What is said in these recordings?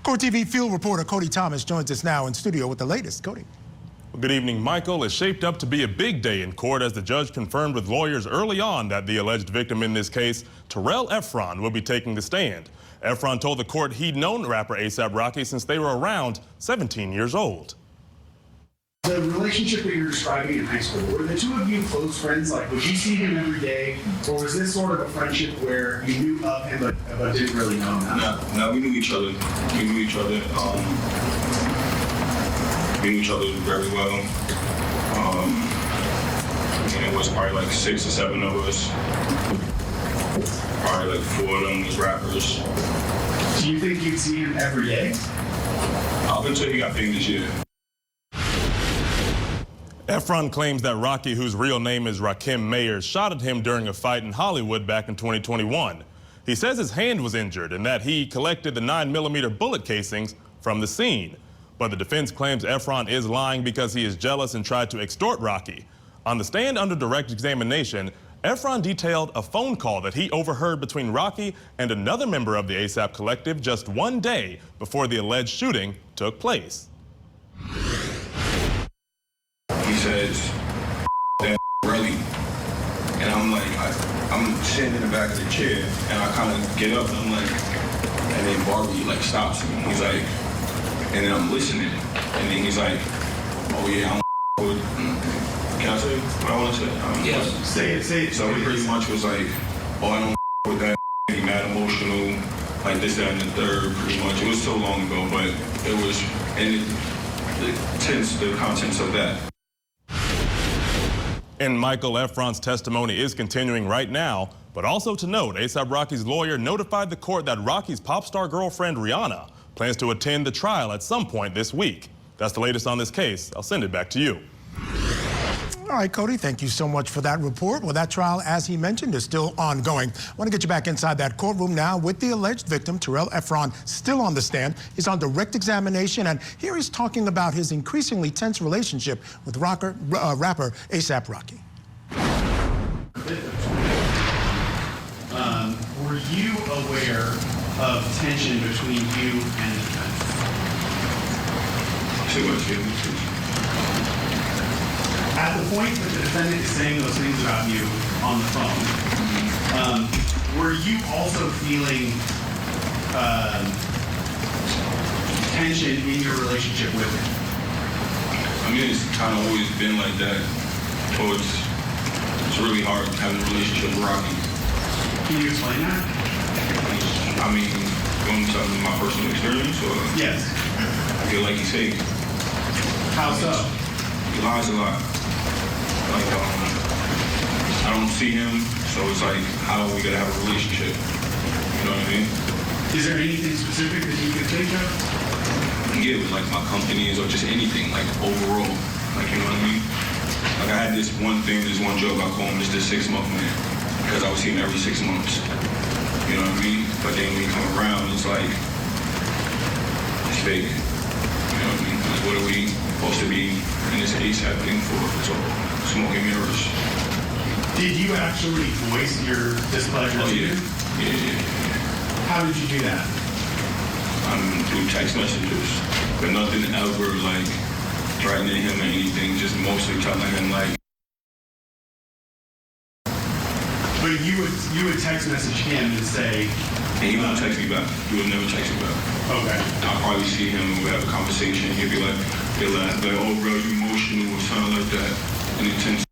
Court TV field reporter Cody Thomas joins us now in studio with the latest. Cody. Well, good evening, Michael. It's shaped up to be a big day in court as the judge confirmed with lawyers early on that the alleged victim in this case, Terell Ephron, will be taking the stand. Efron told the court he'd known rapper A$AP Rocky since they were around 17 years old. The relationship that you're describing in high school, were the two of you close friends? Like, would you see him every day? Or was this sort of a friendship where you knew of him but didn't really know him? No, we knew each other. We knew each other. We knew each other very well. And it was probably like 6 or 7 of us. Probably like 4 of them was rappers. Do you think you'd see him every day? Up until he got paid this year. Efron claims that Rocky, whose real name is Rakim Mayers, shot at him during a fight in Hollywood back in 2021. He says his hand was injured and that he collected the 9mm bullet casings from the scene. But the defense claims Efron is lying because he is jealous and tried to extort Rocky. On the stand under direct examination, Efron detailed a phone call that he overheard between Rocky and another member of the A$AP collective just one day before the alleged shooting took place. He says, "AP Relli," and I'm like, I'm sitting in the back of the chair, and I kind of get up, and I'm like, and then Barbie like stops me. He's like, and then I'm listening, and then he's like, "Oh yeah, I'm with." Can I say what I want to say? Yes. Say it. So he pretty much was like, "Oh, I don't with that." He mad emotional, like this, that, and the third. Pretty much. It was so long ago, but it was, and the contents of that. And Michael, Efron's testimony is continuing right now, but also to note, A$AP Rocky's lawyer notified the court that Rocky's pop star girlfriend Rihanna plans to attend the trial at some point this week. That's the latest on this case. I'll send it back to you. All right, Cody, thank you so much for that report. Well, that trial, as he mentioned, is still ongoing. I want to get you back inside that courtroom now with the alleged victim, Terell Ephron, still on the stand. He's on direct examination, and here he's talking about his increasingly tense relationship with rapper A$AP Rocky. Were you aware of tension between you and the defense? Too much. At the point that the defendant is saying those things about you on the phone, were you also feeling tension in your relationship with him? I mean, it's kind of always been like that. So it's really hard having a relationship with Rocky. Can you explain that? I mean, going to my personal experience, or yes. I feel like he's fake. How so? He lies a lot. Like, I don't see him, so it's like, how are we gonna have a relationship? You know what I mean? Is there anything specific that you can think of? Yeah, with like my companies or just anything, like overall. Like, you know what I mean? Like, I had this one joke I call him is the 6-month man, because I would see him every 6 months. You know what I mean? But then when he come around, it's like, it's fake. You know what I mean? Like, what are we supposed to be in this A$AP thing for? So, smoking mirrors. Did you actually voice your displeasure? Oh, yeah. Yeah. How did you do that? Through text messages. But nothing ever, like, threatening him or anything, just mostly telling him, like. But you would text message him and say. And he won't text me back. He would never text me back. Okay. I'll probably see him and we'll have a conversation. He'll be like, oh, bro, you emotional or something like that. And intense.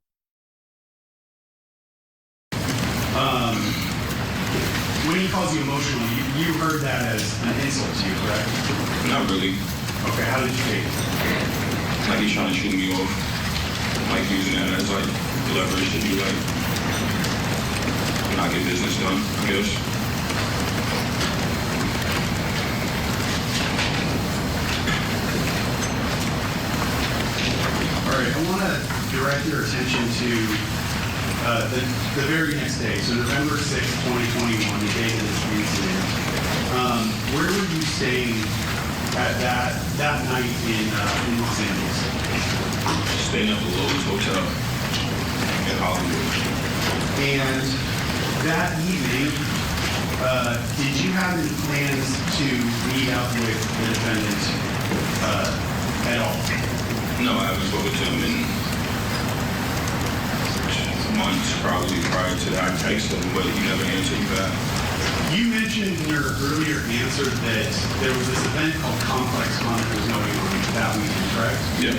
When he calls you emotional, you heard that as an insult to you, correct? Not really. Okay, how did you take it? Like he's trying to shoot me off. Like using that as like leverage to be like, not get business done, I guess. All right, I want to direct your attention to the very next day, so November 6, 2021, the day of this incident. Where were you staying at that night in Los Angeles? Staying at the Lowe's Hotel in Hollywood. And that evening, Did you have any plans to meet up with the defendant at all? No, I haven't spoken to him in months, probably prior to that. I texted him, but he never answered me back. You mentioned in your earlier answer that there was this event called Complex Con that was going on that weekend, correct? Yes.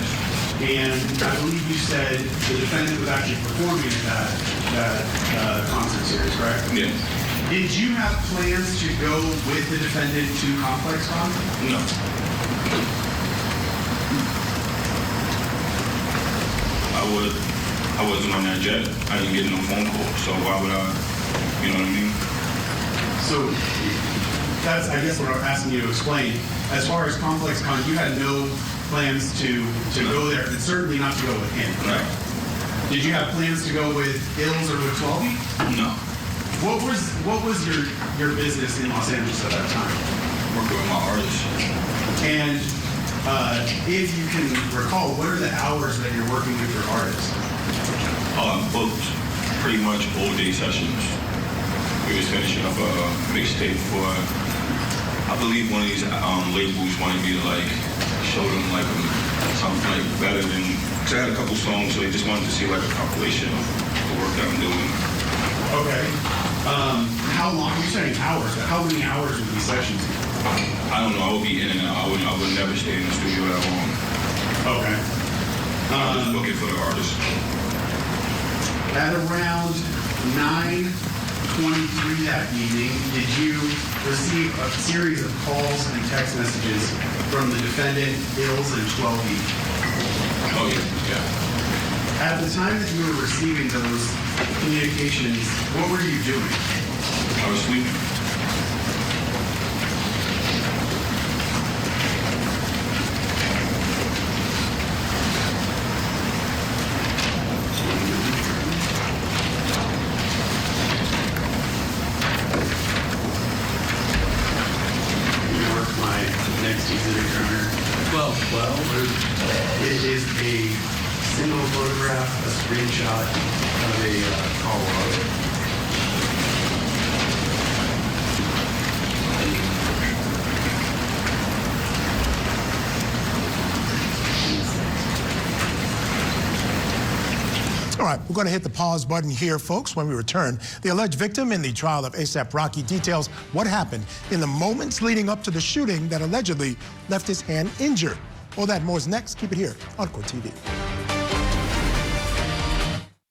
And I believe you said the defendant was actually performing at that concert series, correct? Yes. Did you have plans to go with the defendant to Complex Con? No. I wasn't on that jet. I didn't get no phone call, so why would I, you know what I mean? So that's, I guess, what I'm asking you to explain. As far as Complex Con, you had no plans to go there, and certainly not to go with him, correct? Did you have plans to go with Ills or with 12? No. What was your business in Los Angeles at that time? Working with my artists. And if you can recall, what are the hours that you're working with your artists? Booked pretty much all day sessions. We was finishing up a mixtape for, I believe one of these labels wanted me to like show them like something like better than, because I had a couple songs, so they just wanted to see like a compilation of the work that I'm doing. Okay. How long, you're saying hours, but how many hours would these sessions be? I don't know, I would be in and out. I would never stay in the studio that long. Okay. I was looking for the artist. At around 9:23 that evening, did you receive a series of calls and text messages from the defendant, Ills and 12E? Oh yeah. At the time that you were receiving those communications, what were you doing? I was sleeping. It is a single photograph, a screenshot of a call log. All right, we're going to hit the pause button here, folks. When we return, the alleged victim in the trial of A$AP Rocky details what happened in the moments leading up to the shooting that allegedly left his hand injured. All that more is next. Keep it here on Court TV.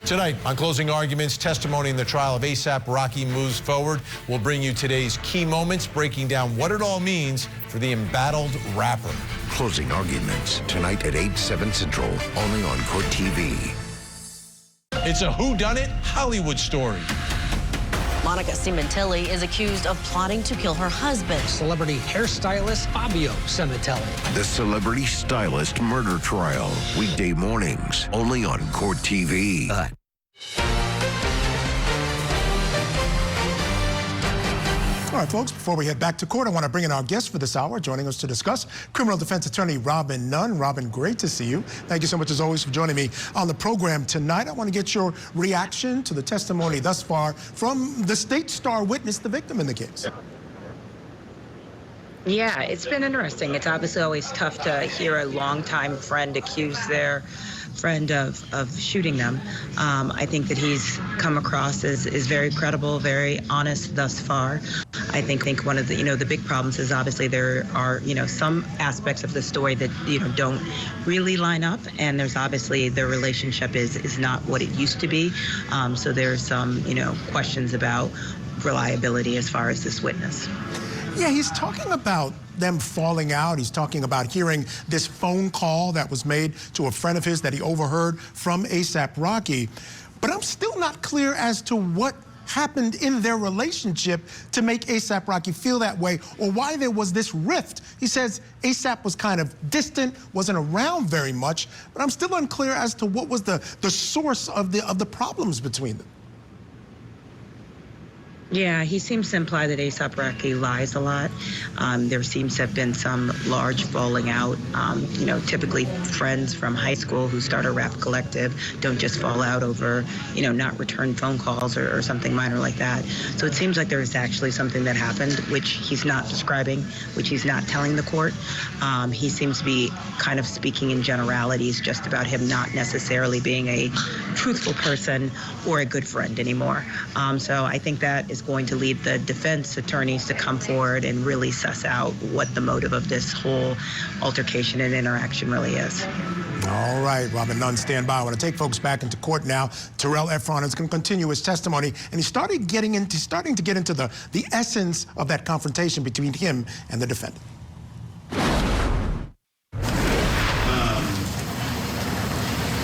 Tonight, on Closing Arguments, testimony in the trial of A$AP Rocky moves forward. We'll bring you today's key moments, breaking down what it all means for the embattled rapper. Closing Arguments, tonight at 8/7 Central, only on Court TV. It's a whodunit Hollywood story. Monica Cementelli is accused of plotting to kill her husband. Celebrity hairstylist Fabio Cementelli. The celebrity stylist murder trial, weekday mornings, only on Court TV. All right, folks, before we head back to court, I want to bring in our guest for this hour. Joining us to discuss, criminal defense attorney Robin Nunn. Robin, great to see you. Thank you so much, as always, for joining me on the program tonight. I want to get your reaction to the testimony thus far from the state star witness, the victim in the case. Yeah, it's been interesting. It's obviously always tough to hear a longtime friend accuse their friend of shooting them. I think that he's come across as very credible, very honest thus far. I think one of the the big problems is obviously there are some aspects of the story that don't really line up, and there's obviously their relationship is not what it used to be. So there's some questions about reliability as far as this witness. Yeah, he's talking about them falling out. He's talking about hearing this phone call that was made to a friend of his that he overheard from A$AP Rocky. But I'm still not clear as to what happened in their relationship to make A$AP Rocky feel that way, or why there was this rift. He says A$AP was kind of distant, wasn't around very much, but I'm still unclear as to what was the source of the problems between them. Yeah, he seems to imply that A$AP Rocky lies a lot. There seems to have been some large falling out. Typically friends from high school who start a rap collective don't just fall out over, not return phone calls or something minor like that. So it seems like there is actually something that happened, which he's not describing, which he's not telling the court. He seems to be kind of speaking in generalities just about him not necessarily being a truthful person or a good friend anymore. So I think that is going to lead the defense attorneys to come forward and really suss out what the motive of this whole altercation and interaction really is. All right, Robin Nunn, stand by. I want to take folks back into court now. Terell Ephron is going to continue his testimony, and he's starting to get into the essence of that confrontation between him and the defendant.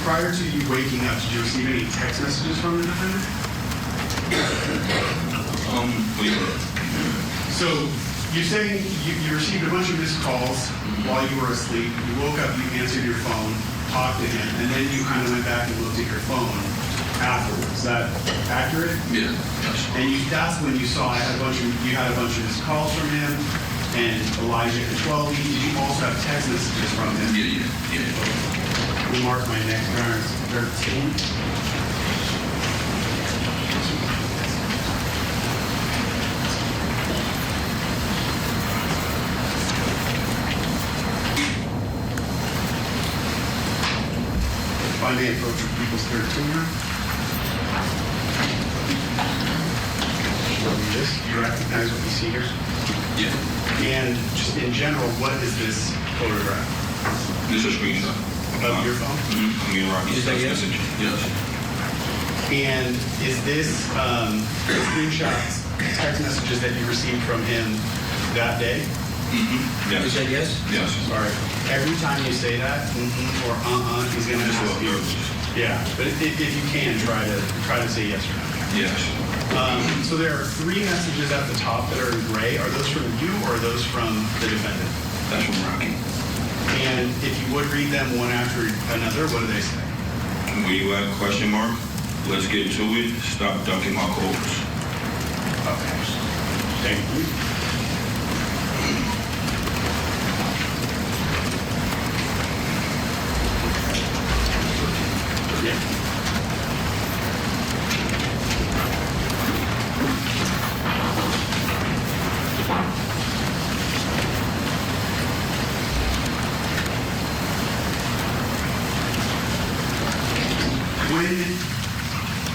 Prior to you waking up, did you receive any text messages from the defendant? So you're saying you received a bunch of missed calls while you were asleep. You woke up, you answered your phone, talked to him, and then you kind of went back and looked at your phone afterwards. Is that accurate? Yeah. And that's when you saw you had a bunch of missed calls from him and Elijah Controlli. Did you also have text messages from him? Yeah. We mark my next round as 13. If I may approach people's 13 room. You recognize what you see here? Yeah. And just in general, what is this photograph? This is a screenshot. Of your phone? Mm-hmm. Me and Rocky's text message. Yes. And is this screenshots, text messages that you received from him that day? Mm-hmm. Yes. You said yes? Yes. Sorry. Every time you say that, or he's going to ask you. Yeah, but if you can, try to say yes or no. Yes. So there are 3 messages at the top that are in gray. Are those from you or are those from the defendant? That's from Rocky. And if you would read them one after another, what do they say? Where you at? Question mark. Let's get to it. Stop ducking my calls. Okay. Thank you. Yeah.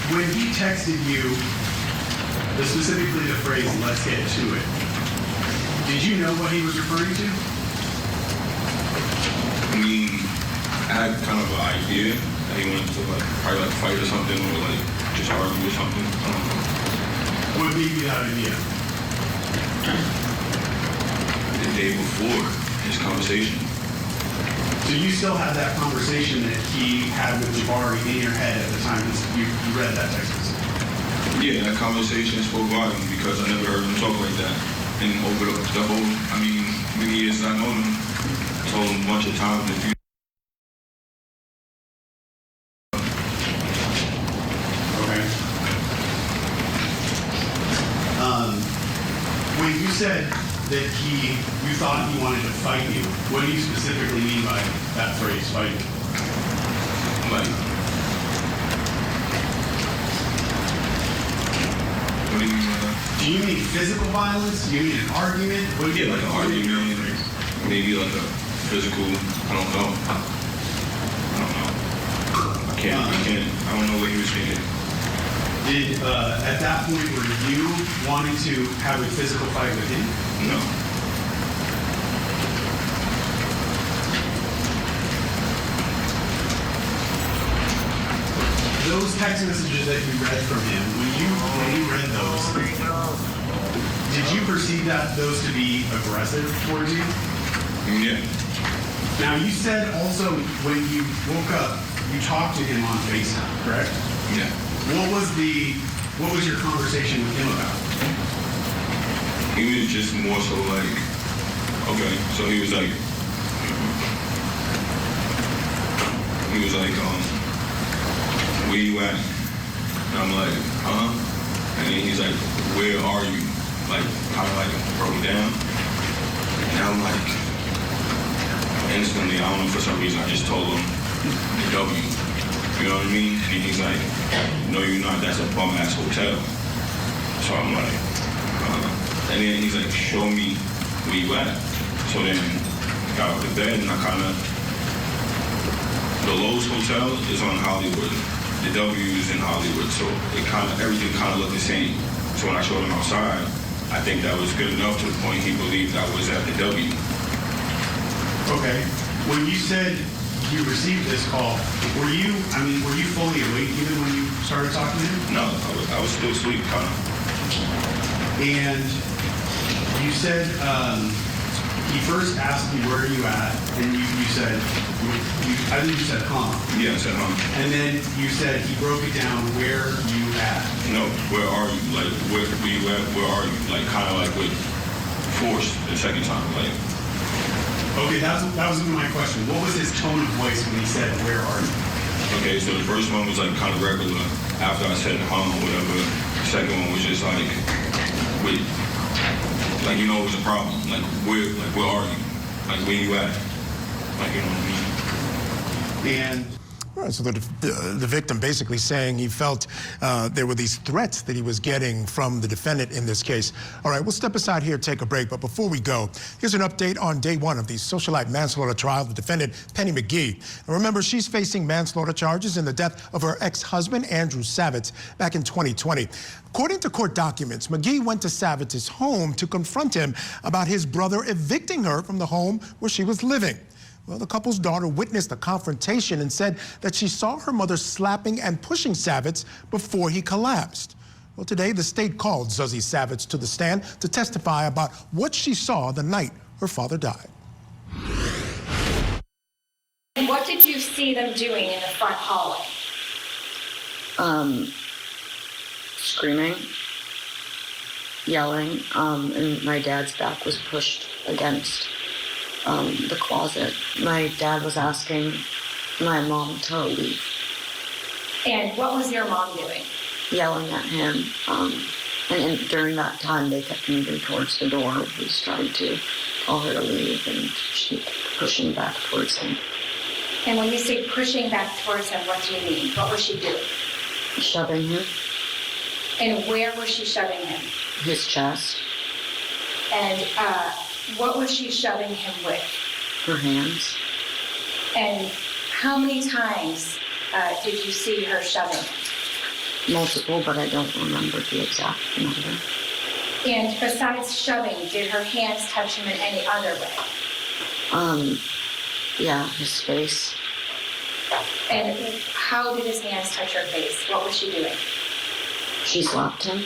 When he texted you, specifically the phrase, let's get to it, did you know what he was referring to? I mean, I had kind of an idea that he wanted to probably fight or something, or just argue or something. I don't know. What gave you that idea? The day before his conversation. So you still had that conversation that he had with Jabari in your head at the time you read that text message? Yeah, that conversation spoke volumes because I never heard him talk like that. And over the whole, many years I know him, I told him a bunch of times if you Okay. When you said that you thought he wanted to fight you, what do you specifically mean by that phrase, fight you? What do you mean by that? Do you mean physical violence? Do you mean an argument? What do you like an argument, maybe like a physical, I don't know. I don't know what he was thinking. At that point, were you wanting to have a physical fight with him? No. Those text messages that you read from him, when you read those, did you perceive those to be aggressive towards you? Yeah. Now, you said also when you woke up, you talked to him on FaceTime, correct? Yeah. What was your conversation with him about? He was just more so okay, so he was like, where you at? And I'm like, huh? And then he's like, where are you? Like, kind of like broke down. And I'm like, instantly, I don't know, for some reason, I just told him the W. You know what I mean? And then he's like, no, you're not. That's a bum-ass hotel. So I'm like, and then he's like, show me where you at. So then I got out of bed and I kind of, the Lowe's Hotel is on Hollywood. The W is in Hollywood. So it kind of, everything kind of looked the same. So when I showed him outside, I think that was good enough to the point he believed I was at the W. Okay. When you said you received this call, were you fully awake even when you started talking to him? No, I was still asleep, kind of. And you said he first asked you where are you at, and you said, I think you said huh. Yeah, I said huh. And then you said he broke it down, where you at? No, where are you? Like, where you at? Where are you? Like, kind of like with force the second time, like. Okay, that was my question. What was his tone of voice when he said, where are you? Okay, so the first one was like kind of regular. After I said huh or whatever, the second one was just like, wait, like, you know, it was a problem. Like, where are you? Like, where you at? Like, you know what I mean? And all right, so the victim basically saying he felt there were these threats that he was getting from the defendant in this case. All right, we'll step aside here, take a break. But before we go, here's an update on day one of the socialite manslaughter trial of the defendant, Penny McGee. And remember, she's facing manslaughter charges in the death of her ex-husband, Andrew Savitz, back in 2020. According to court documents, McGee went to Savitz's home to confront him about his brother evicting her from the home where she was living. Well, the couple's daughter witnessed the confrontation and said that she saw her mother slapping and pushing Savitz before he collapsed. Well, today, the state called Zuzi Savitz to the stand to testify about what she saw the night her father died. What did you see them doing in the front hallway? Screaming, yelling, and my dad's back was pushed against the closet. My dad was asking my mom to leave. And what was your mom doing? Yelling at him. And during that time, they kept moving towards the door. We started to tell her to leave, and she kept pushing back towards him. And when you say pushing back towards him, what do you mean? What was she doing? Shoving him. And where was she shoving him? His chest. And what was she shoving him with? Her hands. And how many times did you see her shoving? Multiple, but I don't remember the exact number. And besides shoving, did her hands touch him in any other way? Yeah, his face. And how did his hands touch her face? What was she doing? She slapped him.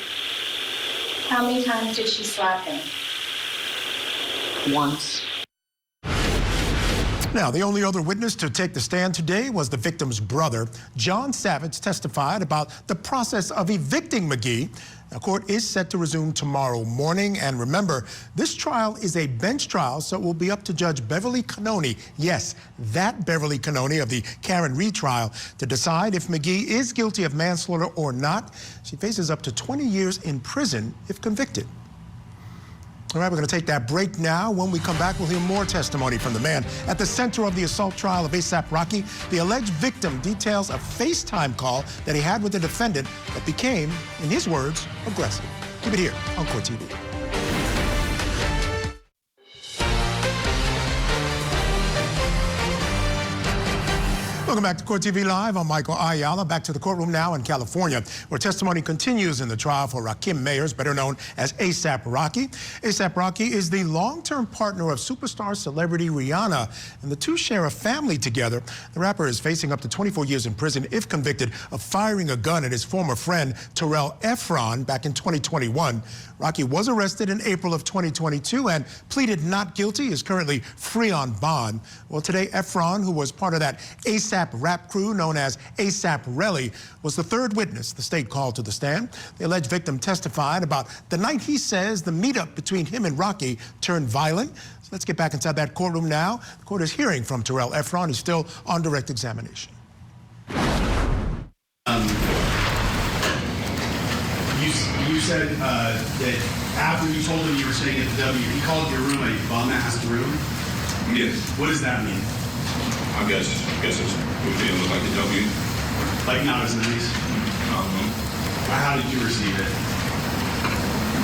How many times did she slap him? Once. Now, the only other witness to take the stand today was the victim's brother. John Savitz testified about the process of evicting McGee. Now, court is set to resume tomorrow morning. And remember, this trial is a bench trial, so it will be up to Judge Beverly Cannoni, yes, that Beverly Cannoni of the Karen Reed trial, to decide if McGee is guilty of manslaughter or not. She faces up to 20 years in prison if convicted. All right, we're going to take that break now. When we come back, we'll hear more testimony from the man at the center of the assault trial of ASAP Rocky. The alleged victim details a FaceTime call that he had with the defendant that became, in his words, aggressive. Keep it here on Court TV. Welcome back to Court TV Live. I'm Michael Ayala. Back to the courtroom now in California, where testimony continues in the trial for Rakim Mayers, better known as ASAP Rocky. ASAP Rocky is the long-term partner of superstar celebrity Rihanna, and the two share a family together. The rapper is facing up to 24 years in prison if convicted of firing a gun at his former friend Terell Ephron back in 2021. Rocky was arrested in April of 2022 and pleaded not guilty, is currently free on bond. Well, today, Efron, who was part of that ASAP rap crew known as AP Relli, was the third witness the state called to the stand. The alleged victim testified about the night he says the meetup between him and Rocky turned violent. So let's get back inside that courtroom now. The court is hearing from Terell Ephron. He's still on direct examination. You said that after you told him you were staying at the W, he called your room a bum-ass room? Yes. What does that mean? I guess it didn't look like a W. Like not as nice? I don't know. How did you receive it?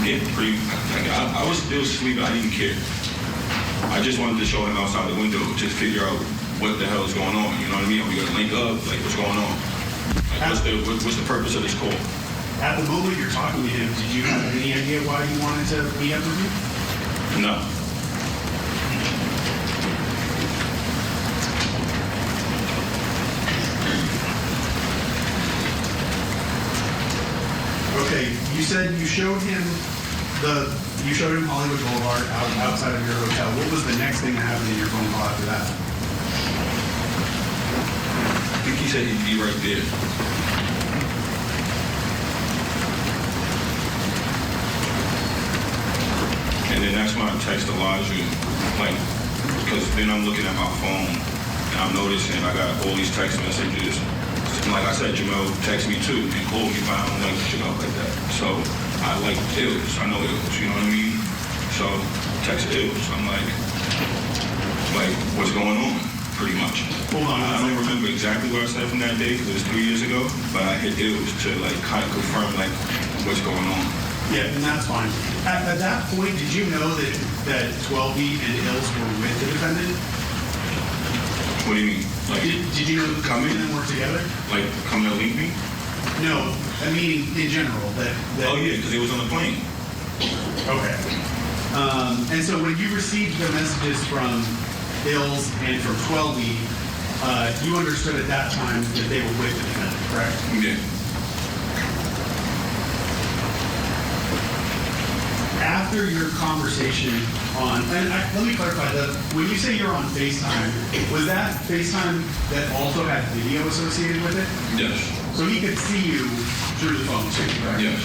Yeah, pretty. Like, I was still sleeping. I didn't care. I just wanted to show him outside the window, just figure out what the hell is going on. You know what I mean? Are we gonna link up? Like, what's going on? Like, what's the purpose of this call? At the moment you're talking to him, did you have any idea why he wanted to meet up with you? No. Okay, you said you showed him Hollywood Boulevard outside of your hotel. What was the next thing that happened in your phone call after that? I think he said he'd be right there. And then that's when I text Elijah, like, because then I'm looking at my phone and I'm noticing I got all these text messages. And like I said, Jamel text me too and called me, but I don't like Jamel like that. So I like Ills. I know Ills, you know what I mean? So text Ills. I'm like, what's going on? Pretty much. Hold on. I don't remember exactly what I said from that day because it was 3 years ago, but I hit Ills to like kind of confirm like what's going on. Yeah, and that's fine. At that point, did you know that 12B and Ills were with the defendant? What do you mean? Like, did you know that come in and work together? Like, come to link me? No, I mean in general. Oh yeah, because it was on the plane. Okay. And so when you received the messages from Ills and from 12B, you understood at that time that they were with the defendant, correct? Yeah. After your conversation let me clarify, when you say you're on FaceTime, was that FaceTime that also had video associated with it? Yes. So he could see you through the phone too, correct? Yes.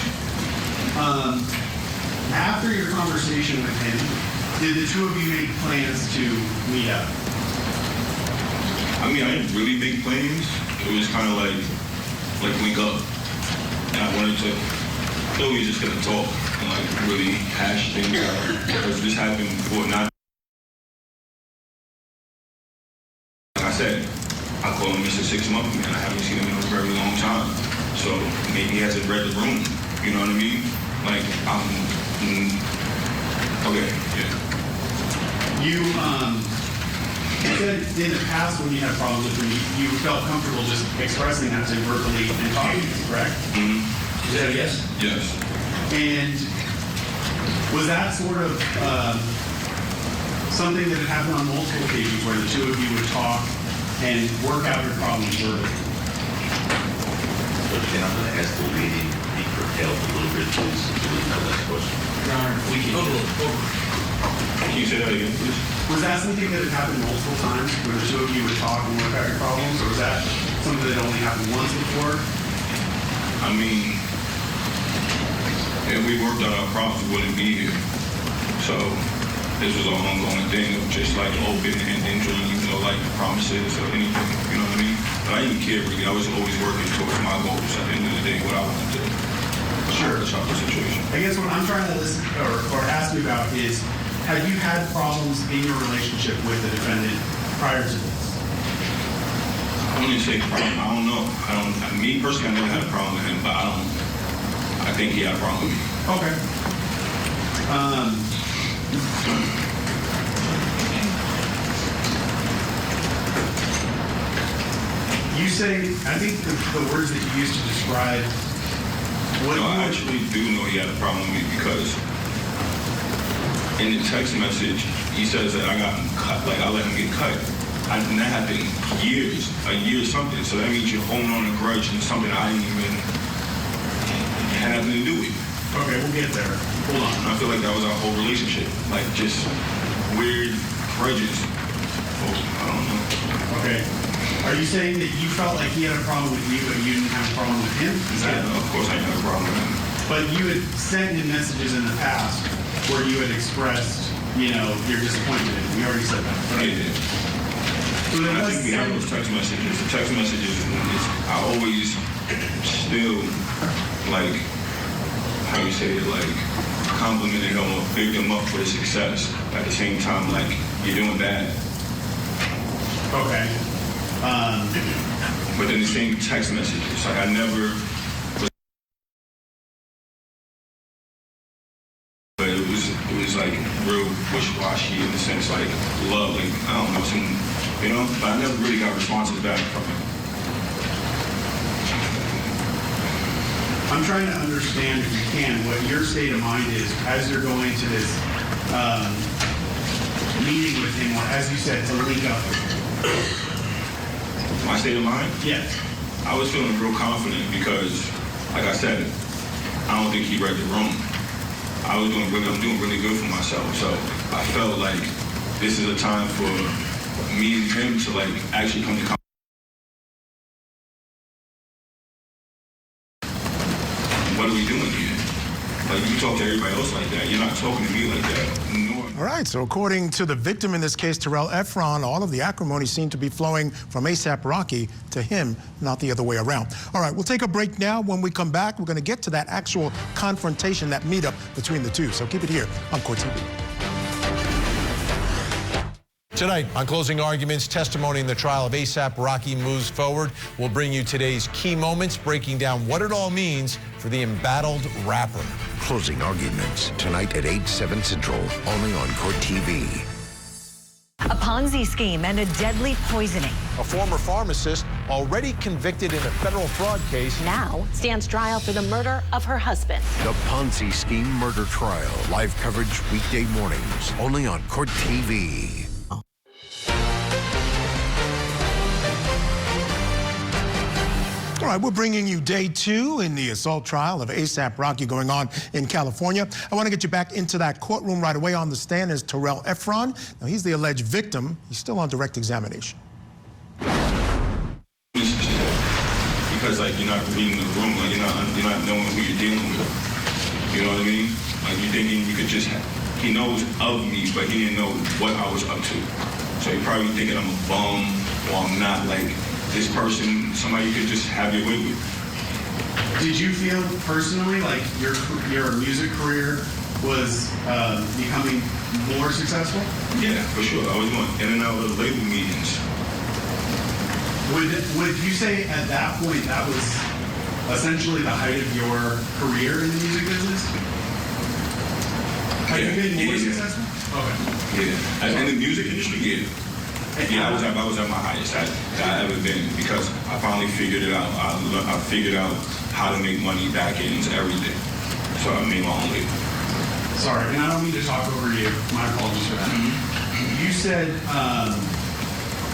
After your conversation with him, did the two of you make plans to meet up? I mean, I didn't really make plans. It was kind of like link up. And I wanted to, I thought we were just going to talk and like really hash things out. Because this happened before, not. Like I said, I call him Mr. 6 Month Man. I haven't seen him in a very long time. So maybe he hasn't read the room. You know what I mean? Like, okay, yeah. You said in the past when you had problems with him, you felt comfortable just expressing that to verbally and talking to him, correct? Mm-hmm. Is that a yes? Yes. And was that sort of something that had happened on multiple occasions where the two of you would talk and work out your problems verbally? Then I'm going to ask the lady to be curtailed a little bit, please, to the next question. Your Honor, we can Can you say that again, please? Was that something that had happened multiple times where the two of you would talk and work out your problems, or was that something that only happened once before? I mean, if we worked out our problems, we wouldn't be here. So this was an ongoing thing of just like open and enjoying, you know, like promises or anything, you know what I mean? But I didn't care really. I was always working towards my goals at the end of the day, what I wanted to do. Sure. The situation. I guess what I'm trying to listen or ask you about is, have you had problems in your relationship with the defendant prior to this? I wouldn't say problem. I don't know. Me personally, I never had a problem with him, but I think he had a problem with me. Okay. You say, I think the words that you used to describe what I actually do know he had a problem with me because in the text message, he says that I got him cut, like I let him get cut. And that happened years, a year or something. So that means you're holding on a grudge and something I didn't even have nothing to do with. Okay, we'll get there. Hold on. And I feel like that was our whole relationship. Like just weird grudges. Oh, I don't know. Okay. Are you saying that you felt like he had a problem with you, but you didn't have a problem with him? Yeah, no, of course I didn't have a problem with him. But you had sent him messages in the past where you had expressed, you know, your disappointment in him. We already said that, right? Yeah. So I think we have those text messages. The text messages, I always still, like, how you say it, like, complimenting him or bigged him up for his success. At the same time, like, you're doing bad. Okay. But then the same text messages, like, I never was, but it was like real wishy-washy in the sense, like, love, like, I don't know, some, you know, but I never really got responses back from him. I'm trying to understand, if you can, what your state of mind is as you're going to this meeting with him, or as you said, to link up with him. My state of mind? Yes. I was feeling real confident because, like I said, I don't think he read the room. I'm doing really good for myself. So I felt like this is a time for me and him to, like, actually come to what are we doing here? Like, you talk to everybody else like that. You're not talking to me like that. All right, so according to the victim in this case, Terell Ephron, all of the acrimony seemed to be flowing from ASAP Rocky to him, not the other way around. All right, we'll take a break now. When we come back, we're going to get to that actual confrontation, that meetup between the two. So keep it here on Court TV. Tonight, on closing arguments, testimony in the trial of ASAP Rocky moves forward. We'll bring you today's key moments, breaking down what it all means for the embattled rapper. Closing arguments tonight at 8/7 Central, only on Court TV. A Ponzi scheme and a deadly poisoning. A former pharmacist already convicted in a federal fraud case. Now stands trial for the murder of her husband. The Ponzi scheme murder trial. Live coverage weekday mornings, only on Court TV. All right, we're bringing you day 2 in the assault trial of ASAP Rocky going on in California. I want to get you back into that courtroom right away. On the stand is Terell Ephron. Now, he's the alleged victim. He's still on direct examination. Because, like, you're not reading the room, like, you're not knowing who you're dealing with. You know what I mean? Like, you're thinking you could just, he knows of me, but he didn't know what I was up to. So you're probably thinking I'm a bum, or I'm not, like, this person, somebody you could just have your way with. Did you feel personally like your music career was becoming more successful? Yeah, for sure. I was going in and out of the label meetings. Would you say at that point that was essentially the height of your career in the music business? Have you been more successful? Okay. Yeah. In the music industry, yeah. Yeah, I was at my highest that I've ever been because I finally figured it out. I figured out how to make money back into everything. So I made my own label. Sorry, and I don't mean to talk over you. My apologies for that. You said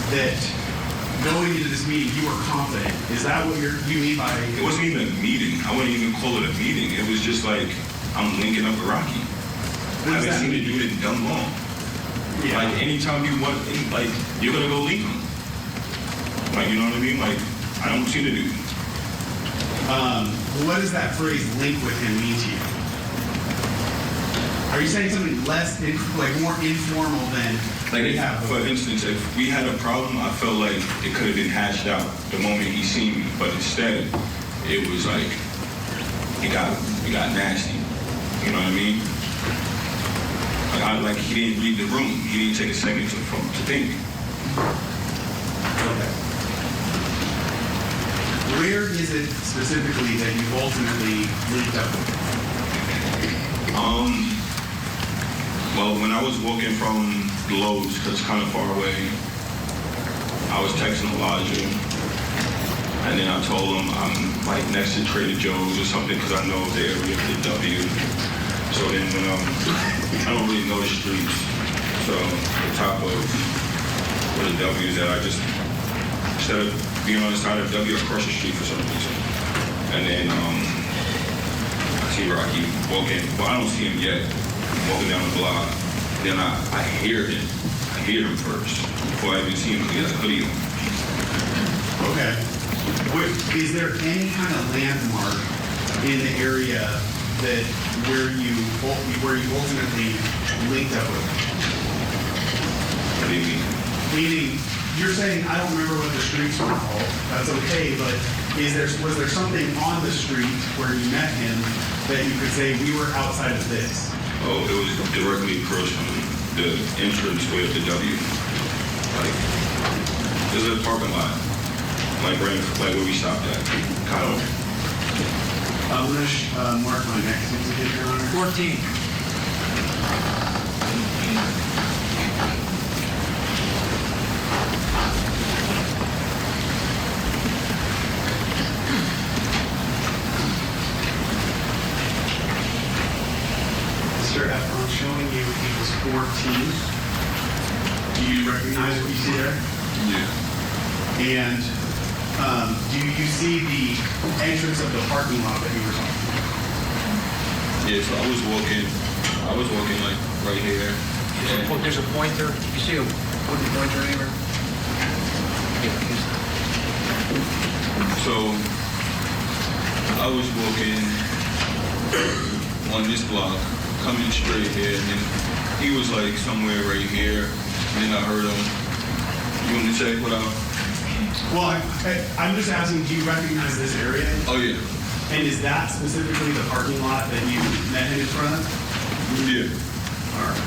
that going into this meeting, you were confident. Is that what you mean by? It wasn't even a meeting. I wouldn't even call it a meeting. It was just like I'm linking up with Rocky. I haven't seen the dude in dumb long. Yeah. Like, anytime you want, like, you're gonna go link him. Like, you know what I mean? Like, I don't see the dude. What does that phrase "link with him" mean to you? Are you saying something less, more informal than? Like, for instance, if we had a problem, I felt like it could have been hashed out the moment he seen me. But instead, it was like it got nasty. You know what I mean? Like he didn't read the room. He didn't take a second to think. Okay. Where is it specifically that you ultimately linked up with? Well, when I was walking from Lowe's, because it's kind of far away, I was texting Elijah, and then I told him I'm like next to Trader Joe's or something because I know the area of the W. So then when I don't really know the streets, so the top of where the W is at, I just, instead of being on the side of W, I cross the street for some reason. And then I see Rocky walking, well, I don't see him yet, walking down the block. Then I hear him. I hear him first, before I even see him, because he has a hoodie on. Okay. Is there any kind of landmark in the area that where you ultimately linked up with? What do you mean? Meaning, you're saying I don't remember what the streets were called. That's okay, but was there something on the street where you met him that you could say we were outside of this? Oh, it was directly across from the entrance way of the W. Like, there's a parking lot, like where we stopped at. Kind of. I'm going to mark my next exhibit, Your Honor. 14. Mr. Efron, showing you equals 14. Do you recognize what you see there? Yeah. And do you see the entrance of the parking lot that you were talking about? Yeah, so I was walking like right here. There's a pointer. You see a wooden pointer anywhere? So I was walking on this block, coming straight here, and then he was like somewhere right here, and then I heard him. You want to check what I... Well, I'm just asking, do you recognize this area? Oh, yeah. And is that specifically the parking lot that you met him in front of? Yeah. All right.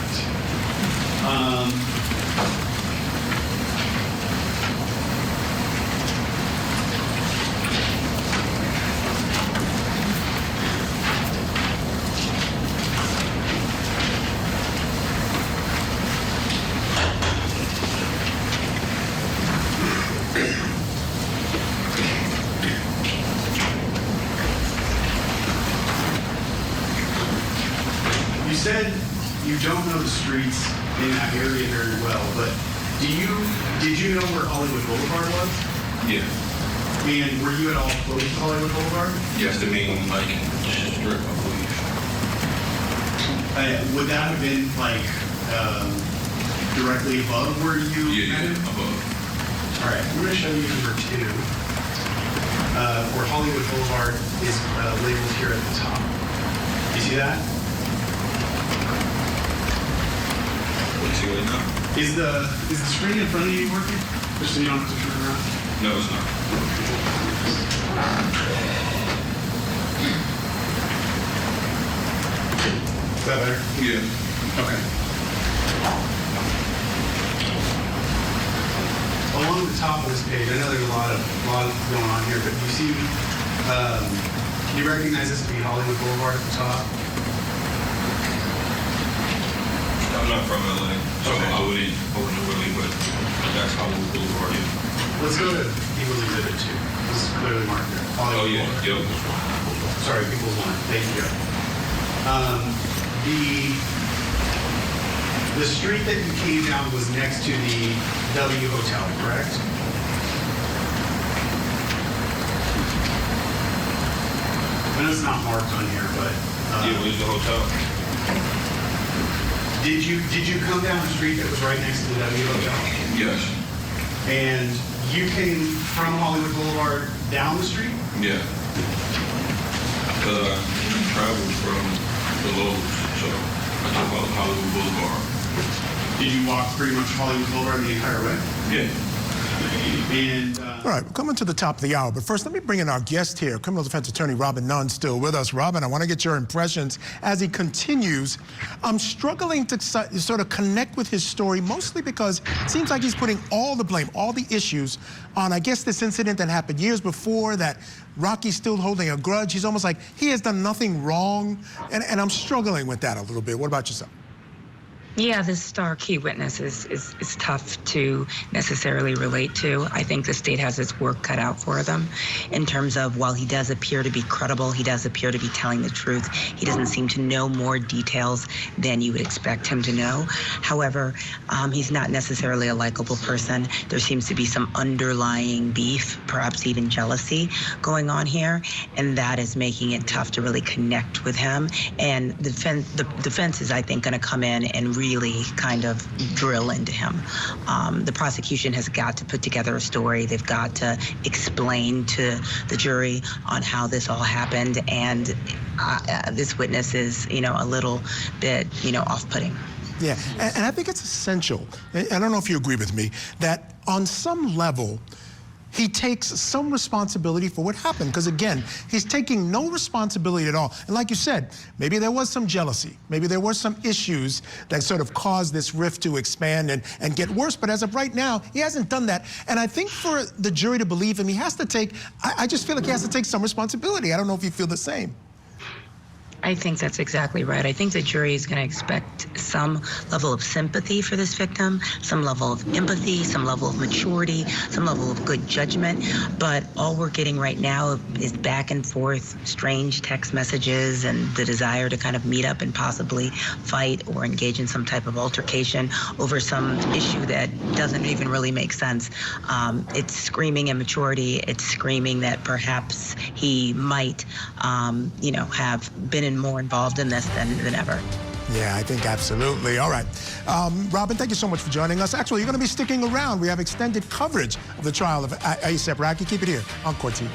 You said you don't know the streets in that area very well, but did you know where Hollywood Boulevard was? Yeah. And were you at all close to Hollywood Boulevard? Yes, the main, like, strip, I believe. Would that have been, like, directly above where you met him? Above. All right, I'm going to show you number 2, where Hollywood Boulevard is labeled here at the top. You see that? See right now? Is the screen in front of you working? Just so you don't have to turn around? No, it's not. Is that better? Yeah. Okay. Along the top of this page, I know there's a lot going on here, but you see, you recognize this to be Hollywood Boulevard at the top? I'm not from LA, so Okay. I wouldn't really, but that's Hollywood Boulevard. Let's go to People's Exhibit 2. This is clearly marked there. Oh, yeah, yep. Sorry, People's 1. Thank you. The street that you came down was next to the W Hotel, correct? I know it's not marked on here, but Yeah, where's the hotel? Did you come down the street that was right next to the W Hotel? Yes. And you came from Hollywood Boulevard down the street? Yeah. Because I traveled from the Lowe's, so I took Hollywood Boulevard. Did you walk pretty much Hollywood Boulevard the entire way? Yeah. And all right, we're coming to the top of the hour, but first let me bring in our guest here, criminal defense attorney Robin Nunn, still with us. Robin, I want to get your impressions as he continues. I'm struggling to sort of connect with his story, mostly because it seems like he's putting all the blame, all the issues on, I guess, this incident that happened years before, that Rocky's still holding a grudge. He's almost like he has done nothing wrong, and I'm struggling with that a little bit. What about yourself? Yeah, this star key witness is tough to necessarily relate to. I think the state has its work cut out for them in terms of, while he does appear to be credible, he does appear to be telling the truth. He doesn't seem to know more details than you would expect him to know. However, he's not necessarily a likable person. There seems to be some underlying beef, perhaps even jealousy going on here, and that is making it tough to really connect with him. And the defense is, I think, going to come in and really kind of drill into him. The prosecution has got to put together a story. They've got to explain to the jury on how this all happened, and this witness is, a little bit, off-putting. Yeah, and I think it's essential, I don't know if you agree with me, that on some level, he takes some responsibility for what happened. Because again, he's taking no responsibility at all. And like you said, maybe there was some jealousy. Maybe there were some issues that sort of caused this rift to expand and get worse. But as of right now, he hasn't done that. And I think for the jury to believe him, he has to take, I just feel like he has to take some responsibility. I don't know if you feel the same. I think that's exactly right. I think the jury is going to expect some level of sympathy for this victim, some level of empathy, some level of maturity, some level of good judgment. But all we're getting right now is back and forth, strange text messages, and the desire to kind of meet up and possibly fight or engage in some type of altercation over some issue that doesn't even really make sense. It's screaming immaturity. It's screaming that perhaps he might, have been more involved in this than ever. Yeah, I think absolutely. All right. Robin, thank you so much for joining us. Actually, you're going to be sticking around. We have extended coverage of the trial of ASAP Rocky. Keep it here on Court TV.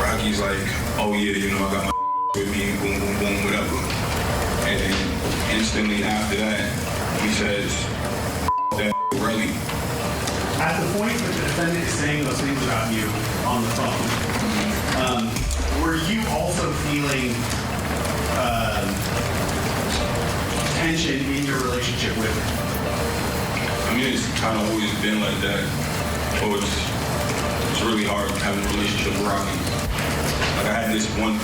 Rocky's like, oh yeah, I got my with me, boom, boom, boom, whatever. And then instantly after that, he says, that Relli. At the point that the defendant is saying those things about you on the phone, were you also feeling tension in your relationship with her? I mean, it's kind of always been like that. So it's really hard having a relationship with Rocky. Like, I had this one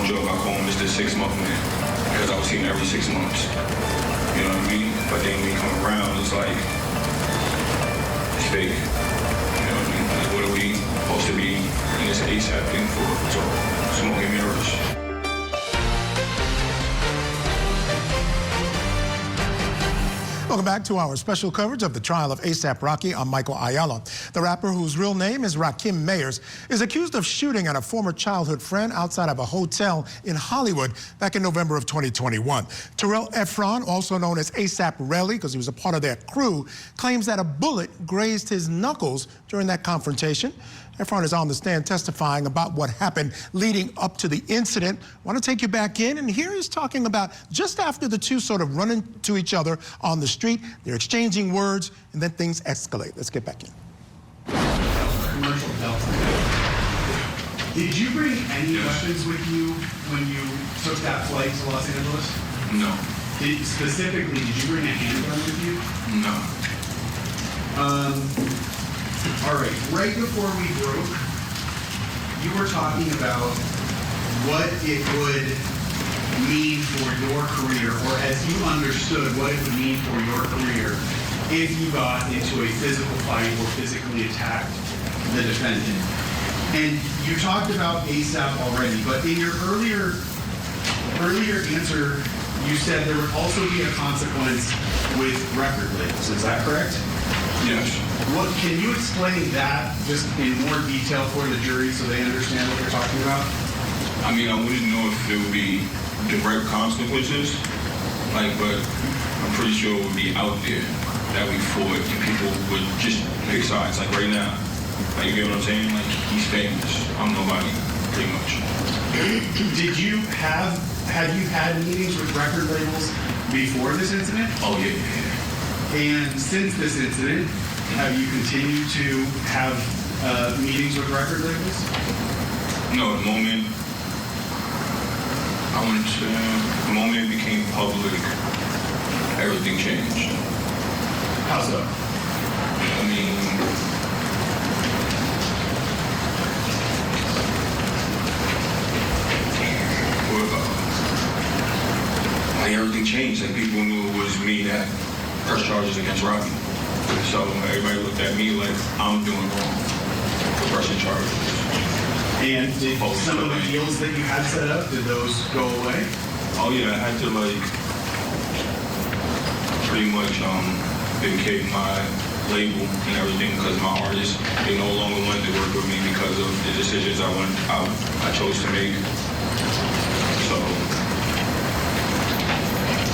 joke I call him Mr. 6-month man, because I was seeing him every 6 months. You know what I mean? But then when he come around, it's like, it's fake. You know what I mean? Like, what are we supposed to be in this ASAP thing for? So, smoking mirrors. Welcome back to our special coverage of the trial of ASAP Rocky. I'm Michael Ayala. The rapper, whose real name is Rakim Mayers, is accused of shooting at a former childhood friend outside of a hotel in Hollywood back in November of 2021. Terell Ephron, also known as ASAP Relli, because he was a part of their crew, claims that a bullet grazed his knuckles during that confrontation. Efron is on the stand testifying about what happened leading up to the incident. I want to take you back in, and here he's talking about just after the two sort of run into each other on the street, they're exchanging words, and then things escalate. Let's get back in. Commercial Delta. Did you bring any weapons with you when you took that flight to Los Angeles? No. Specifically, did you bring a handgun with you? No. All right, right before we broke, you were talking about what it would mean for your career, or as you understood what it would mean for your career if you got into a physical fight or physically attacked the defendant. And you talked about ASAP already, but in your earlier answer, you said there would also be a consequence with record labels. Is that correct? Yes. What, can you explain that just in more detail for the jury so they understand what you're talking about? I mean, I wouldn't know if there would be direct consequences, but I'm pretty sure it would be out there that we fought and people would just pick sides. Like right now, like, you get what I'm saying? Like, he's famous. I'm nobody, pretty much. Have you had meetings with record labels before this incident? Oh, yeah. And since this incident, have you continued to have meetings with record labels? No, the moment it became public, everything changed. How so? I mean, everything changed. Like, people knew it was me that pressed charges against Rocky. So everybody looked at me like I'm doing wrong for pressing charges. And did some of the deals that you had set up, did those go away? Oh yeah, I had to pretty much vacate my label and everything because my artists, they no longer wanted to work with me because of the decisions I chose to make. So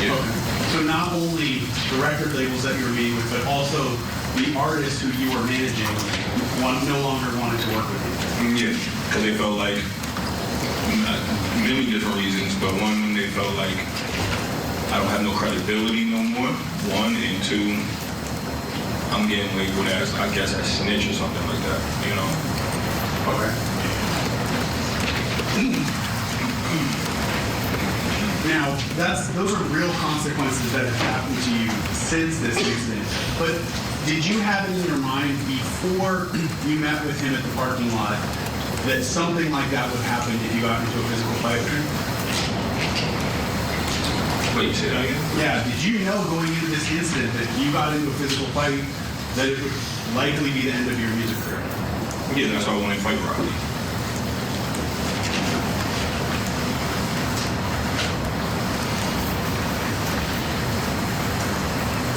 yeah. Okay. So not only the record labels that you were meeting with, but also the artists who you were managing no longer wanted to work with you. Yeah, because they felt like, many different reasons, but one, they felt like I don't have no credibility no more, one, and two, I'm getting labeled as, I guess, a snitch or something like that, you know? Okay. Now, those are real consequences that have happened to you since this incident. But did you have it in your mind before you met with him at the parking lot that something like that would happen if you got into a physical fight with him? Wait, say that again? Yeah, did you know going into this incident that you got into a physical fight that it would likely be the end of your music career? Yeah, that's why I wanted to fight Rocky.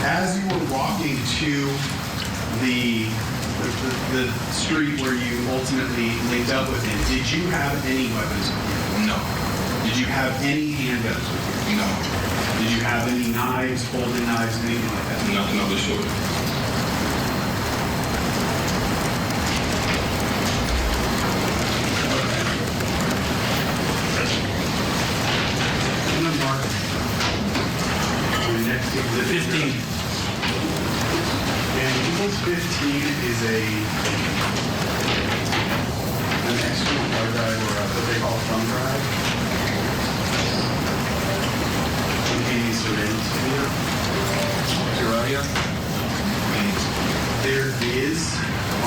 As you were walking to the street where you ultimately linked up with him, did you have any weapons with you? No. Did you have any handguns with you? No. Did you have any knives, folding knives, anything like that? Nothing of the sort. I'm gonna mark the next the 15. And Eagles 15 is an external hard drive or what they call thumb drive. Containing surveillance video. Terell? There is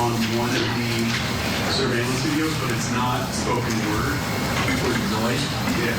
on one of the surveillance videos, but it's not spoken word. Noise? Yeah,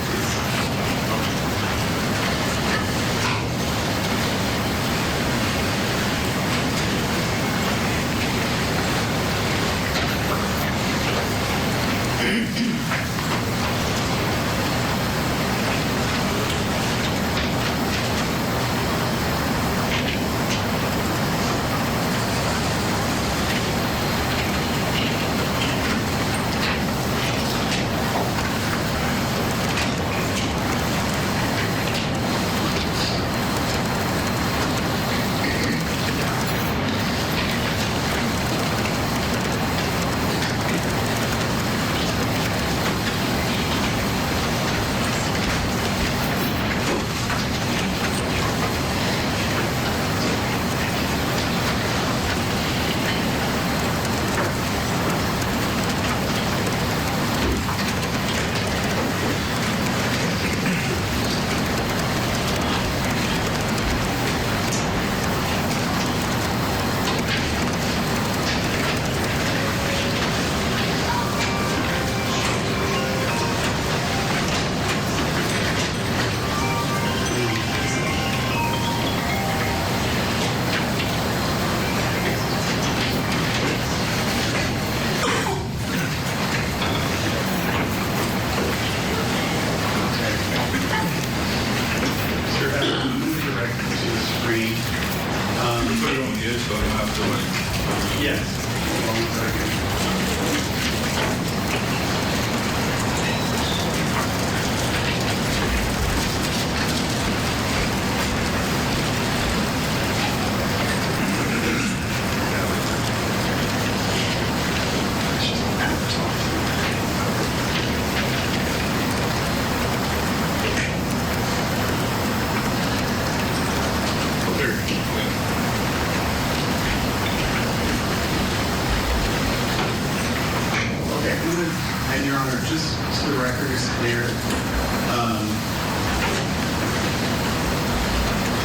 And Your Honor, just so the record is clear,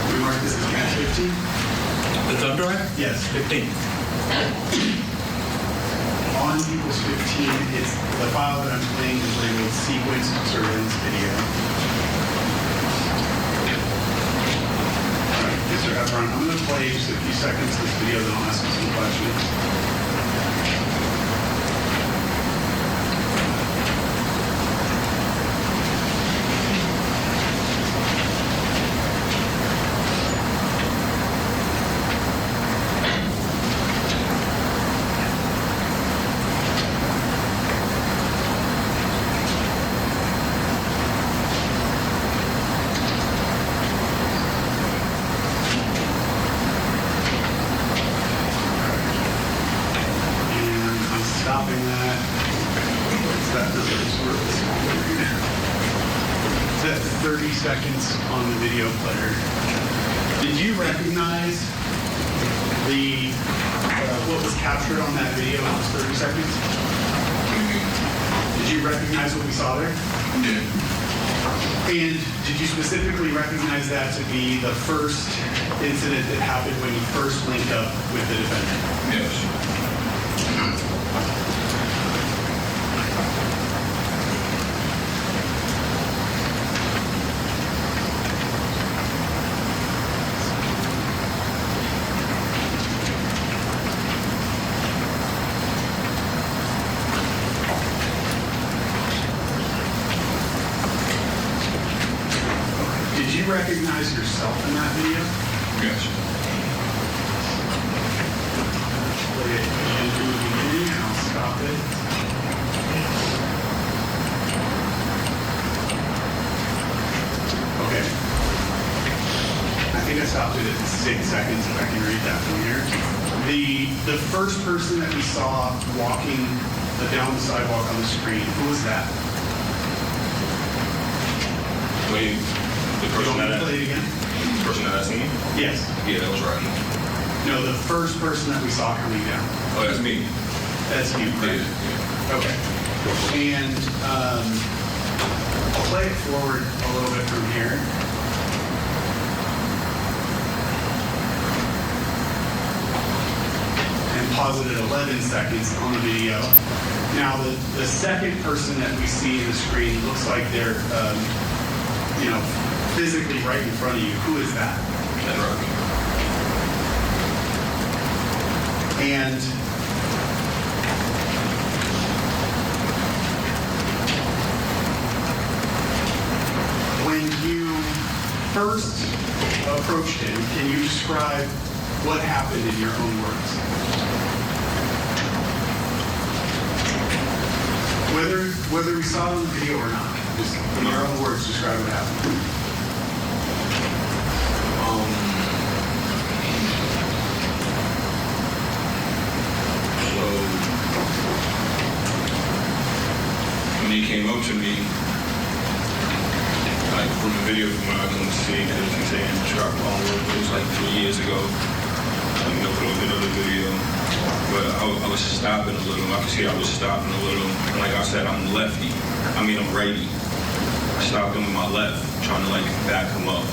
we mark this as cache 15? The thumb drive? Yes, 15. On equals 15, it's the file that I'm playing is labeled sequence surveillance video. All right, Mr. Efron, I'm going to play just a few seconds of this video, then I'll ask you some questions. 30 seconds on the video player. Did you recognize the what was captured on that video in those 30 seconds? Did you recognize what we saw there? Yeah. And did you specifically recognize that to be the first incident that happened when you first linked up with the defendant? Yes. Did you recognize yourself in that video? Yes. Play it again from the beginning, and I'll stop it. Okay. I think I stopped it at 6 seconds, if I can read that from here. The first person that we saw walking down the sidewalk on the screen, who was that? Wait. The person that play it again? The person that I seen? Yes. Yeah, that was Rakim. No, the first person that we saw coming down. Oh, that's me. That's you, right? Yeah. Okay. And I'll play it forward a little bit from here. And pause it at 11 seconds on the video. Now, the second person that we see in the screen looks like they're, physically right in front of you. Who is that? That's Rakim. And when you first approached him, can you describe what happened in your own words? Whether we saw it on the video or not, just in your own words, describe what happened. When he came up to me, like from the video from what I can see, because he's saying sharp on work, it was like 3 years ago. From a bit of the video. But I was stopping a little. I could see I was stopping a little. And like I said, I'm lefty. I'm righty. I stopped him with my left, trying to like back him up.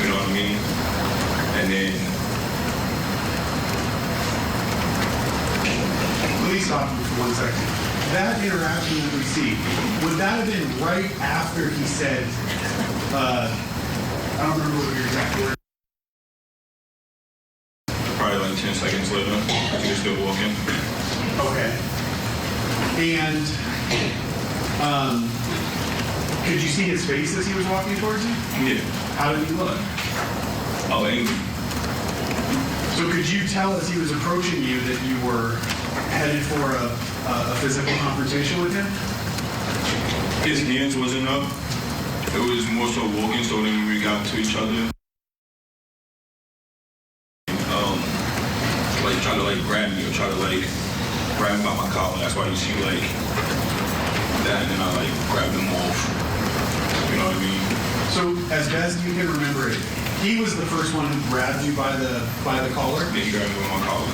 You know what I mean? And then let me stop you for 1 second. That interaction that we see, would that have been right after he said, I don't remember what your exact word. Probably like 10 seconds later, he was still walking. Okay. And could you see his face as he was walking towards you? Yeah. How did he look? Oh, angry. So could you tell as he was approaching you that you were headed for a physical confrontation with him? His hands wasn't up. It was more so walking, so then when we got to each other, like try to like grab me or try to like grab him by my collar. That's why you see like that, and then I like grabbed him off. You know what I mean? So as best you can remember it, he was the first one who grabbed you by the collar? Yeah, he grabbed me by my collar.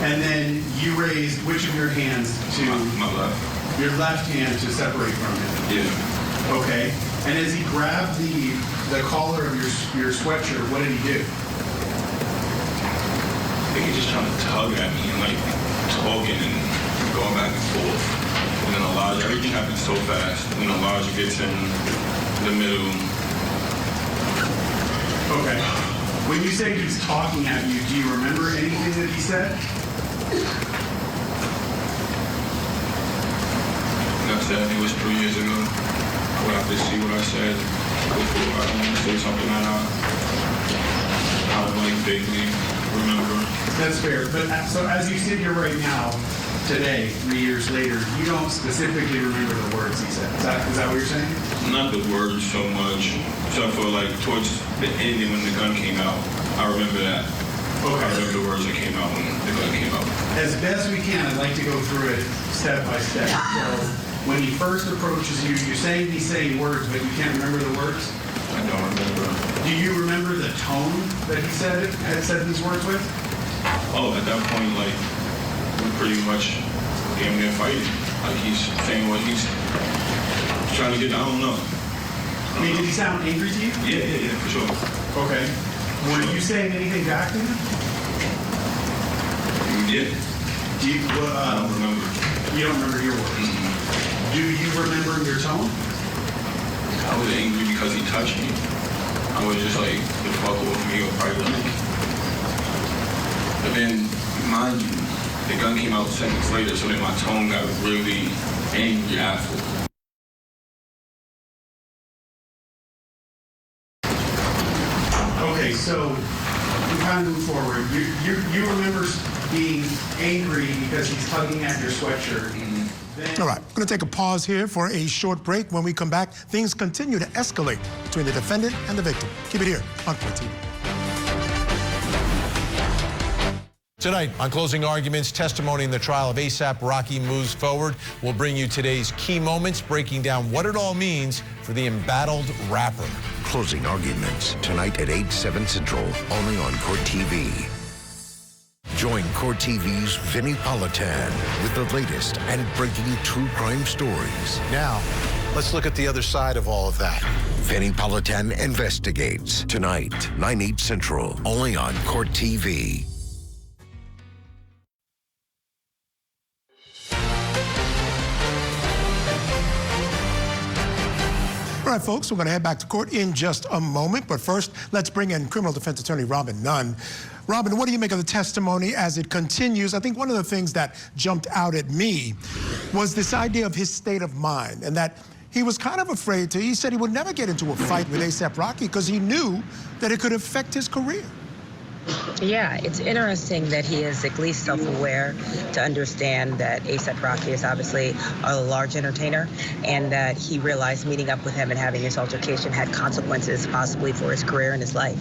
And then you raised which of your hands to my left? Your left hand to separate from him. Yeah. Okay. And as he grabbed the collar of your sweatshirt, what did he do? I think he's just trying to tug at me and like talking and going back and forth. And then Elijah, everything happens so fast. And Elijah gets in the middle. Okay. When you say he's talking at you, do you remember anything that he said? Like I said, it was 3 years ago. I would have to see what I said before I want to say something that I like vaguely remember. That's fair. But so as you sit here right now, today, 3 years later, you don't specifically remember the words he said. Is that what you're saying? Not the words so much, except for like towards the ending when the gun came out. I remember that. Okay. I remember the words that came out when the gun came out. As best we can, I'd like to go through it step by step. So when he first approaches you, you're saying he's saying words, but you can't remember the words? he had said these words with? Oh, at that point, like, we're pretty much damn near fighting. Like, he's saying what he's trying to get, I don't know. I mean, did he sound angry to you? Yeah, for sure. Okay. Were you saying anything back to him? Yeah. Do you, I don't remember. You don't remember your words? Mm-hmm. Do you remember your tone? I was angry because he touched me. I was just like, the fuck off me or probably like. But then, mind you, the gun came out seconds later, so then my tone got really angry after. Okay, so we kind of move forward. You remember being angry because he's tugging at your sweatshirt. All right, we're going to take a pause here for a short break. When we come back, things continue to escalate between the defendant and the victim. Keep it here on Court TV. Tonight, on closing arguments, testimony in the trial of ASAP Rocky moves forward. We'll bring you today's key moments, breaking down what it all means for the embattled rapper. Closing arguments tonight at 8/7 Central, only on Court TV. Join Court TV's Vinny Politan with the latest and breaking true crime stories. Now, let's look at the other side of all of that. Vinny Politan investigates tonight, 9/8 Central, only on Court TV. All right, folks, we're going to head back to court in just a moment. But first, let's bring in criminal defense attorney Robin Nunn. Robin, what do you make of the testimony as it continues? I think one of the things that jumped out at me was this idea of his state of mind, and that he was kind of afraid to, he said he would never get into a fight with ASAP Rocky because he knew that it could affect his career. Yeah, it's interesting that he is at least self-aware to understand that ASAP Rocky is obviously a large entertainer, and that he realized meeting up with him and having this altercation had consequences possibly for his career and his life.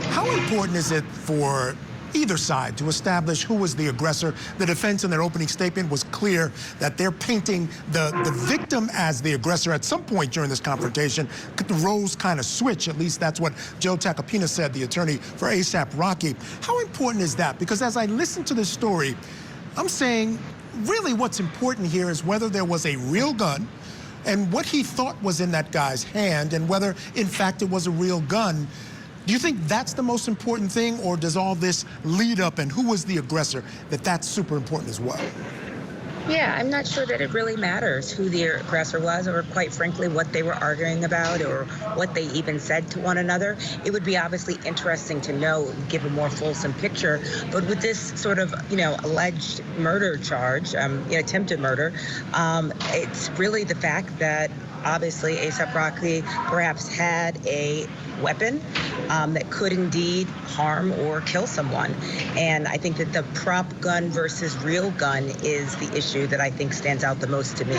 How important is it for either side to establish who was the aggressor? The defense in their opening statement was clear that they're painting the victim as the aggressor. At some point during this confrontation, the roles kind of switch. At least that's what Joe Tacopina said, the attorney for ASAP Rocky. How important is that? Because as I listen to this story, I'm saying really what's important here is whether there was a real gun and what he thought was in that guy's hand, and whether in fact it was a real gun. Do you think that's the most important thing, or does all this lead up and who was the aggressor, that's super important as well? Yeah, I'm not sure that it really matters who the aggressor was, or quite frankly what they were arguing about, or what they even said to one another. It would be obviously interesting to know, give a more fulsome picture. But with this sort of, alleged murder charge, attempted murder, it's really the fact that obviously ASAP Rocky perhaps had a weapon that could indeed harm or kill someone. And I think that the prop gun versus real gun is the issue that I think stands out the most to me.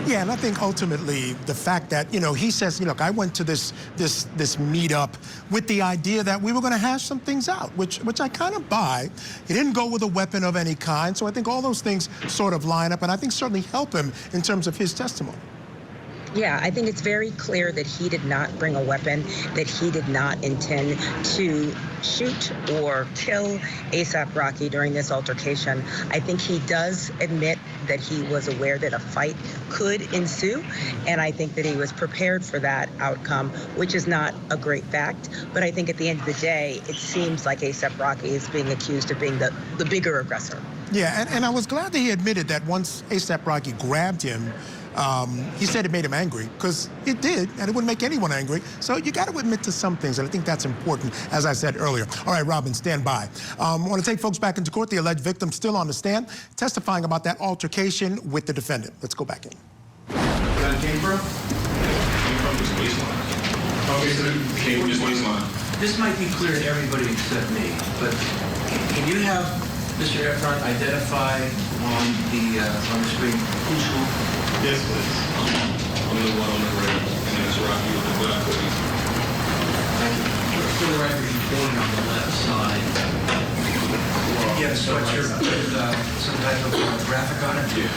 Yeah, and I think ultimately the fact that, he says, look, I went to this meetup with the idea that we were going to hash some things out, which I kind of buy. He didn't go with a weapon of any kind, so I think all those things sort of line up, and I think certainly help him in terms of his testimony. Yeah, I think it's very clear that he did not bring a weapon, that he did not intend to shoot or kill ASAP Rocky during this altercation. I think he does admit that he was aware that a fight could ensue, and I think that he was prepared for that outcome, which is not a great fact. But I think at the end of the day, it seems like ASAP Rocky is being accused of being the bigger aggressor. Yeah, and I was glad that he admitted that once ASAP Rocky grabbed him, he said it made him angry, because it did, and it wouldn't make anyone angry. So you got to admit to some things, and I think that's important, as I said earlier. All right, Robin, stand by. I want to take folks back into court. The alleged victim still on the stand, testifying about that altercation with the defendant. Let's go back in. Where that came from? Came from his waistline. Okay, so Came from his waistline. This might be clear to everybody except me, but can you have Mr. Efron identify on the screen who's who? Yes, please. I'm the one on the right, and then it's Rocky with the black hoodie. For the record, you're pointing on the left side. You have a sweatshirt with some type of graphic on it? Yeah.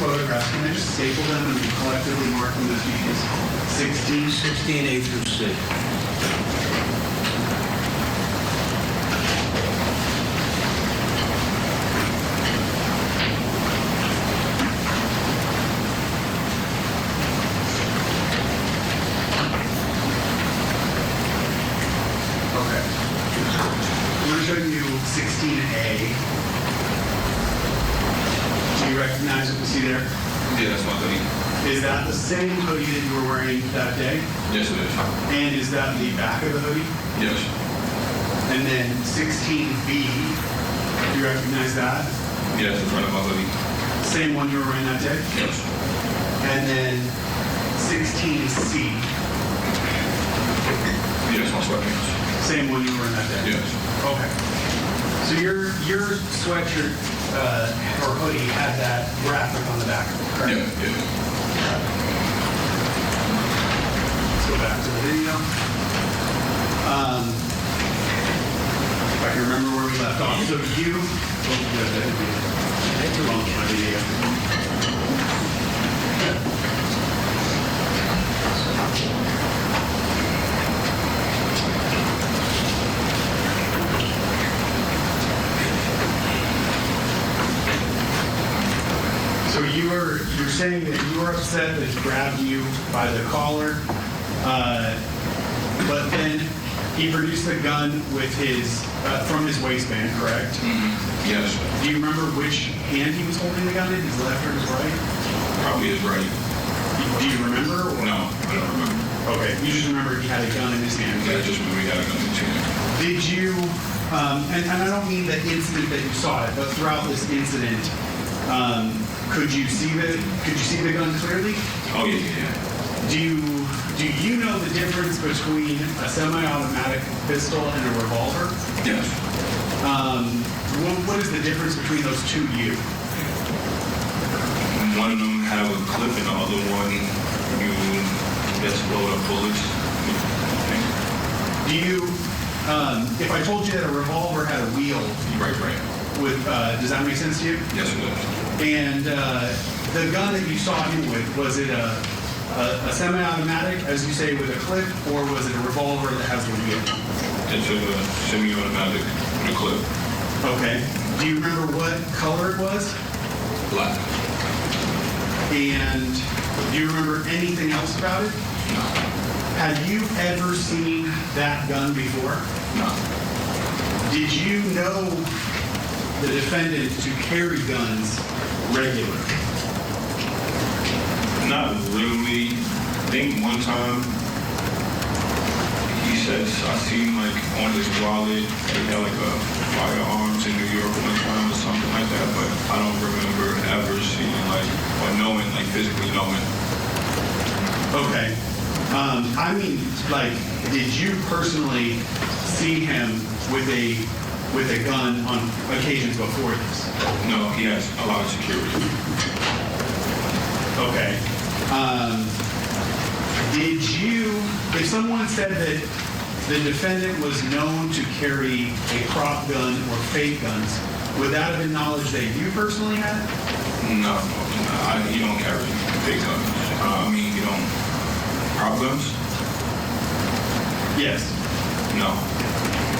photographs, can I just staple them and collectively mark them as vehicles? 16, A through C. Okay. I'm going to show you 16A. Do you recognize what you see there? Yeah, that's my hoodie. Is that the same hoodie that you were wearing that day? Yes, it is. And is that the back of the hoodie? Yes. And then 16B, do you recognize that? Yes, the front of my hoodie. Same one you were wearing that day? Yes. And then 16C, Yes, my sweatpants. same one you were wearing that day? Yes. Okay. So your sweatshirt or hoodie had that graphic on the back, correct? Yeah. Let's go back to the video. If I can remember where we left off. So you, too long for my video. So you're saying that you were upset that he grabbed you by the collar, but then he produced the gun with his from his waistband, correct? Mm-hmm. Yes. Do you remember which hand he was holding the gun in? His left or his right? Probably his right. Do you remember? Or? No, I don't remember. Okay, you just remember he had a gun in his hand. Yeah, I just remember he had a gun in his hand. Did you? And I don't mean the incident that you saw it, but throughout this incident, could you see the gun clearly? Oh yeah. Do you know the difference between a semi-automatic pistol and a revolver? Yes. What is the difference between those two to you? One of them have a clip and the other one you just load up bullets. Do you, if I told you that a revolver had a wheel, Right. does that make sense to you? Yes, it does. And the gun that you saw him with, was it a semi-automatic, as you say, with a clip, or was it a revolver that has the wheel? It's a semi-automatic with a clip. Okay. Do you remember what color it was? Black. And do you remember anything else about it? No. Had you ever seen that gun before? No. Did you know the defendant to carry guns regularly? Not really. I think one time he says I seen like on his wallet he had like a firearms in New York one time or something like that, but I don't remember ever seeing like or knowing, like physically knowing. Okay. I mean, like, did you personally see him with a gun on occasions before this? No, he has a lot of security. Okay. Did you, if someone said that the defendant was known to carry a prop gun or fake guns, would that have been knowledge that you personally had? No, he don't carry fake guns. You don't prop guns? Yes. No.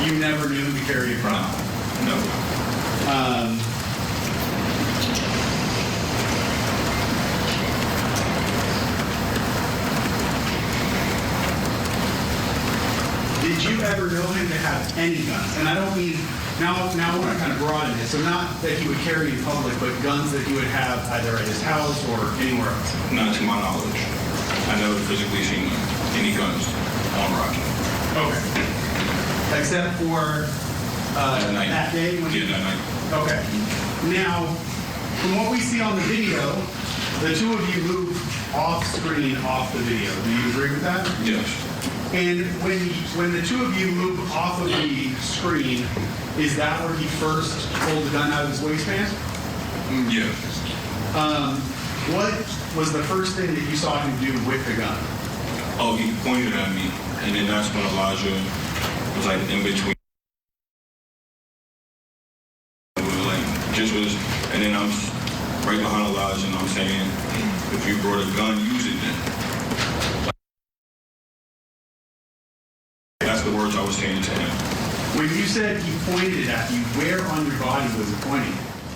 You never knew him to carry a prop? No. Did you ever know him to have any guns? And I don't mean, now I want to kind of broaden it. So not that he would carry in public, but guns that he would have either at his house or anywhere else? Not to my knowledge. I never physically seen any guns on Rocky. Okay. Except for that day? Yeah, that night. Okay. Now, from what we see on the video, the two of you move off screen, off the video. Do you agree with that? Yes. And when the two of you move off of the screen, is that where he first pulled the gun out of his waistband? Yeah. What was the first thing that you saw him do with the gun? Oh, he pointed at me, and then that's when Elijah was like in between. And then I'm right behind Elijah, and I'm saying, saying, if you brought a gun, use it then. That's the words I was saying to him. When you said he pointed it at you, where on your body was it pointing?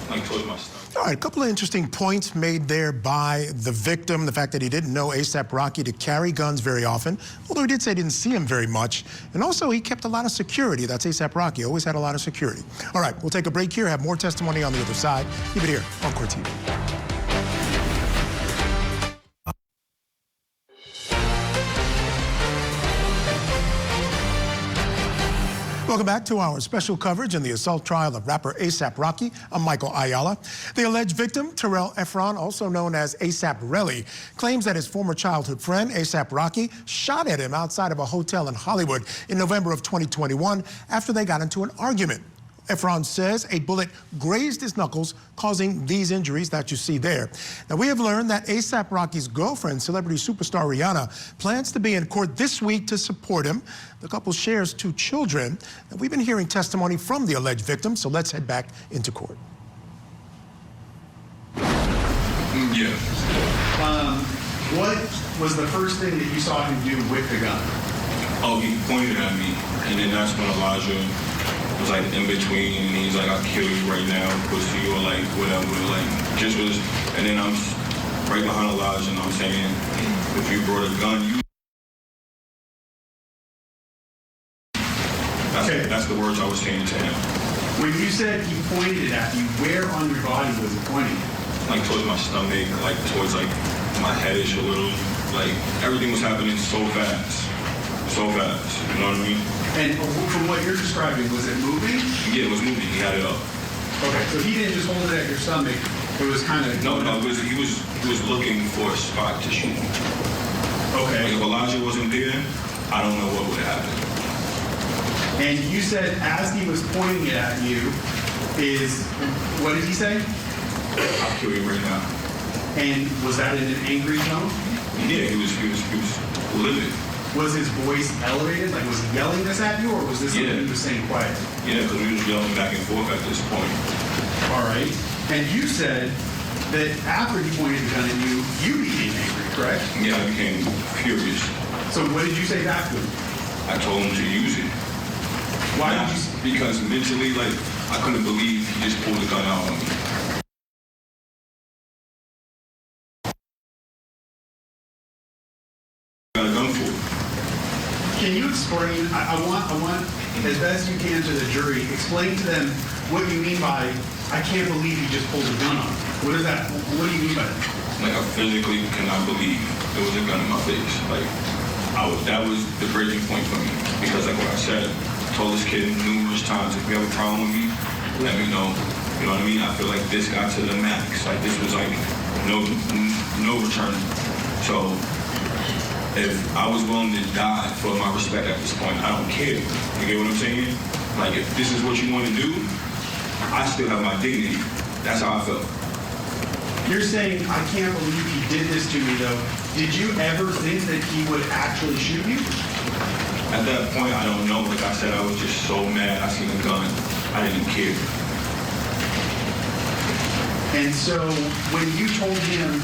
Like towards my stomach. All right, a couple of interesting points made there by the victim. The fact that he didn't know ASAP Rocky to carry guns very often, although he did say he didn't see him very much. And also, he kept a lot of security. That's ASAP Rocky, always had a lot of security. All right, we'll take a break here, have more testimony on the other side. Keep it here on Court TV. Welcome back to our special coverage in the assault trial of rapper ASAP Rocky. I'm Michael Ayala. The alleged victim, Terell Ephron, also known as AP Relli, claims that his former childhood friend, ASAP Rocky, shot at him outside of a hotel in Hollywood in November of 2021 after they got into an argument. Efron says a bullet grazed his knuckles, causing these injuries that you see there. Now, we have learned that ASAP Rocky's girlfriend, celebrity superstar Rihanna, plans to be in court this week to support him. The couple shares 2 children. And we've been hearing testimony from the alleged victim, so let's head back into court. Yeah. What was the first thing that you saw him do with the gun? Oh, he pointed at me, and then that's when Elijah was like in between, and he's like, I'll kill you right now, pussy, or like whatever, like just was, and then I'm right behind Elijah, and I'm saying, if you brought a gun, you. That's the words I was saying to him. When you said he pointed it at you, where on your body was it pointing? Like towards my stomach, like towards like my headish a little, like everything was happening so fast. So fast, you know what I mean? And from what you're describing, was it moving? Yeah, it was moving. He had it up. Okay, so he didn't just hold it at your stomach. It was kind of no. He was looking for a spot to shoot. Okay. Like if Elijah wasn't there, I don't know what would have happened. And you said as he was pointing it at you, what did he say? I'll kill you right now. And was that in an angry tone? Yeah, he was livid. Was his voice elevated? Like, was he yelling this at you, or was this something he was saying quiet? Yeah, because we was yelling back and forth at this point. All right. And you said that after he pointed the gun at you, you became angry, correct? Yeah, I became furious. So what did you say back to him? I told him to use it. Why did you? Because mentally, like, I couldn't believe he just pulled the gun out on me. Got a gun for it. Can you explain, I want, as best you can to the jury, explain to them what you mean by, I can't believe you just pulled a gun on me. What is that? What do you mean by that? Like, I physically cannot believe there was a gun in my face. Like, that was the breaking point for me. Because like what I said, I told this kid numerous times, if you have a problem with me, let me know. You know what I mean? I feel like this got to the max. Like, this was like no return. So, if I was willing to die for my respect at this point, I don't care. You get what I'm saying? Like, if this is what you want to do, I still have my dignity. That's how I felt. You're saying, I can't believe he did this to me, though. Did you ever think that he would actually shoot you? At that point, I don't know. Like I said, I was just so mad. I seen a gun. I didn't care. And so, when you told him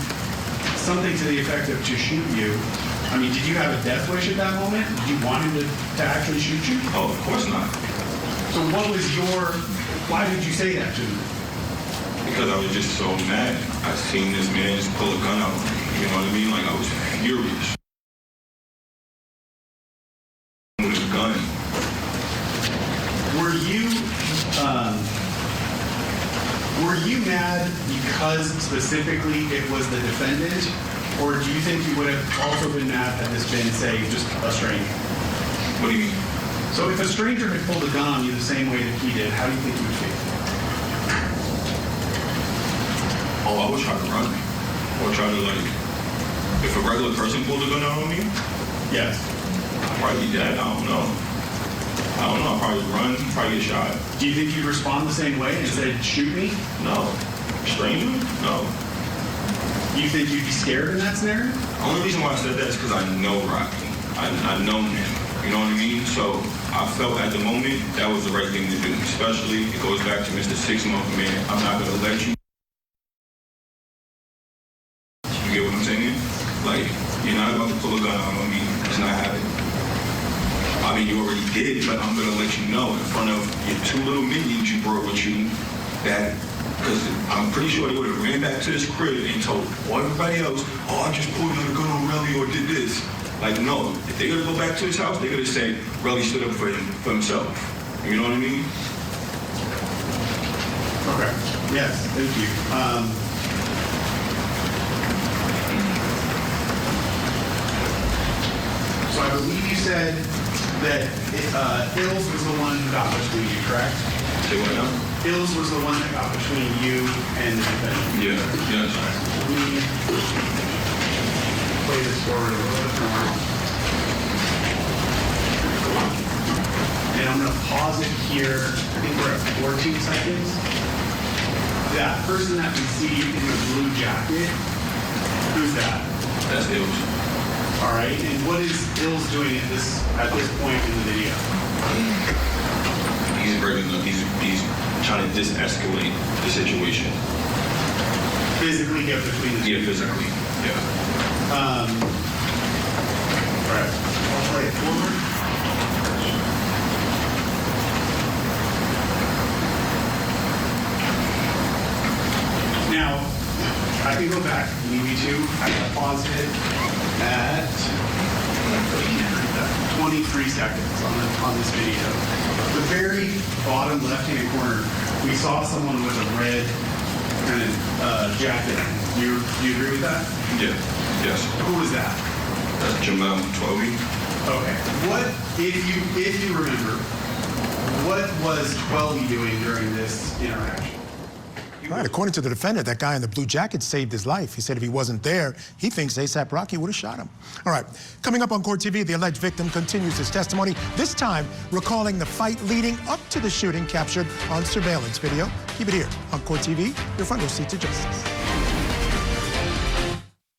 something to the effect of to shoot you, I mean, did you have a death wish at that moment? Did you want him to actually shoot you? Oh, of course not. So why did you say that to him? Because I was just so mad. I seen this man just pull a gun out on me. You know what I mean? Like, I was furious. With a gun. Were you mad because specifically it was the defendant? Or do you think you would have also been mad had this been, say, just a stranger? What do you mean? So if a stranger had pulled a gun on you the same way that he did, how do you think you would feel? Oh, I would try to run. Or try to, like, if a regular person pulled a gun out on me? Yes. I'd probably be dead. I don't know. I'd probably run, probably get shot. Do you think you'd respond the same way and say, shoot me? No. Stranger? No. You think you'd be scared in that scenario? The only reason why I said that is because I know Rakim. I know him. You know what I mean? So I felt at the moment that was the right thing to do. Especially, it goes back to Mr. 6 Month Man. I'm not going to let you You get what I'm saying? Like, you're not about to pull a gun out on me. It's not happening. I mean, you already did, but I'm gonna let you know in front of your two little minions you brought with you that, because I'm pretty sure they would have ran back to his crib and told everybody else, oh, I just pulled out a gun on Relli or did this. Like, no, if they're gonna go back to his house, they're gonna say Relli stood up for himself. You know what I mean? Okay. Yes, thank you. So I believe you said that Ills was the one who got between you, correct? Say what now? Ills was the one that got between you and the defendant. Yeah, yes. Let me play this forward a little bit more. And I'm going to pause it here. I think we're at 14 seconds. That person that we see in the blue jacket, who's that? That's Ills. All right, and what is Ills doing at this point in the video? He's breaking up. He's trying to de-escalate the situation. Physically get between the two? Yeah, physically. Yeah. All right, I'll play it forward. Now, I can go back if you need me to. I can pause it at 23 seconds on this video. The very bottom left-hand corner, we saw someone with a red kind of jacket. Do you agree with that? Yeah. Yes. Who was that? That's Jamal 12. Okay. What, if you remember, what was 12 doing during this interaction? All right, according to the defendant, that guy in the blue jacket saved his life. He said if he wasn't there, he thinks A$AP Rocky would have shot him. All right, coming up on Court TV, the alleged victim continues his testimony, this time recalling the fight leading up to the shooting captured on surveillance video. Keep it here on Court TV, your front row seat to justice.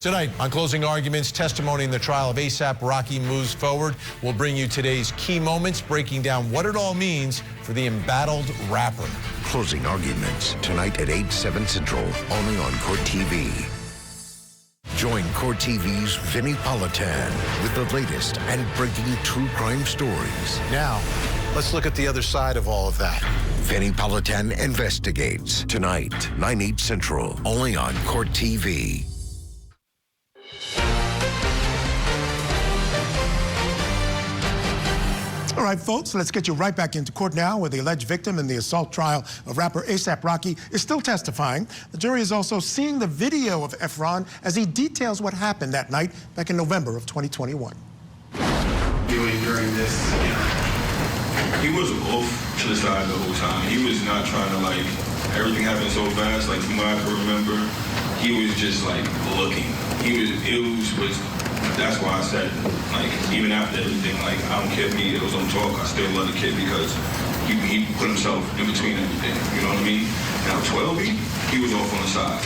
Tonight, on closing arguments, testimony in the trial of A$AP Rocky moves forward. We'll bring you today's key moments, breaking down what it all means for the embattled rapper. Closing arguments tonight at 8/7 Central, only on Court TV. Join Court TV's Vinny Politan with the latest and breaking true crime stories. Now, let's look at the other side of all of that. Vinny Politan investigates tonight, 9/8 Central, only on Court TV. All right, folks, let's get you right back into court now, where the alleged victim in the assault trial of rapper A$AP Rocky is still testifying. The jury is also seeing the video of Efron as he details what happened that night back in November of 2021. Doing during this interaction? He was off to the side the whole time. He was not trying to, like, everything happened so fast. Like, from what I can remember, he was just, like, looking. That's why I said, like, even after everything, like, I don't care if he was on talk, I still love the kid because he put himself in between everything, you know what I mean? Now, 12, he was off on the side.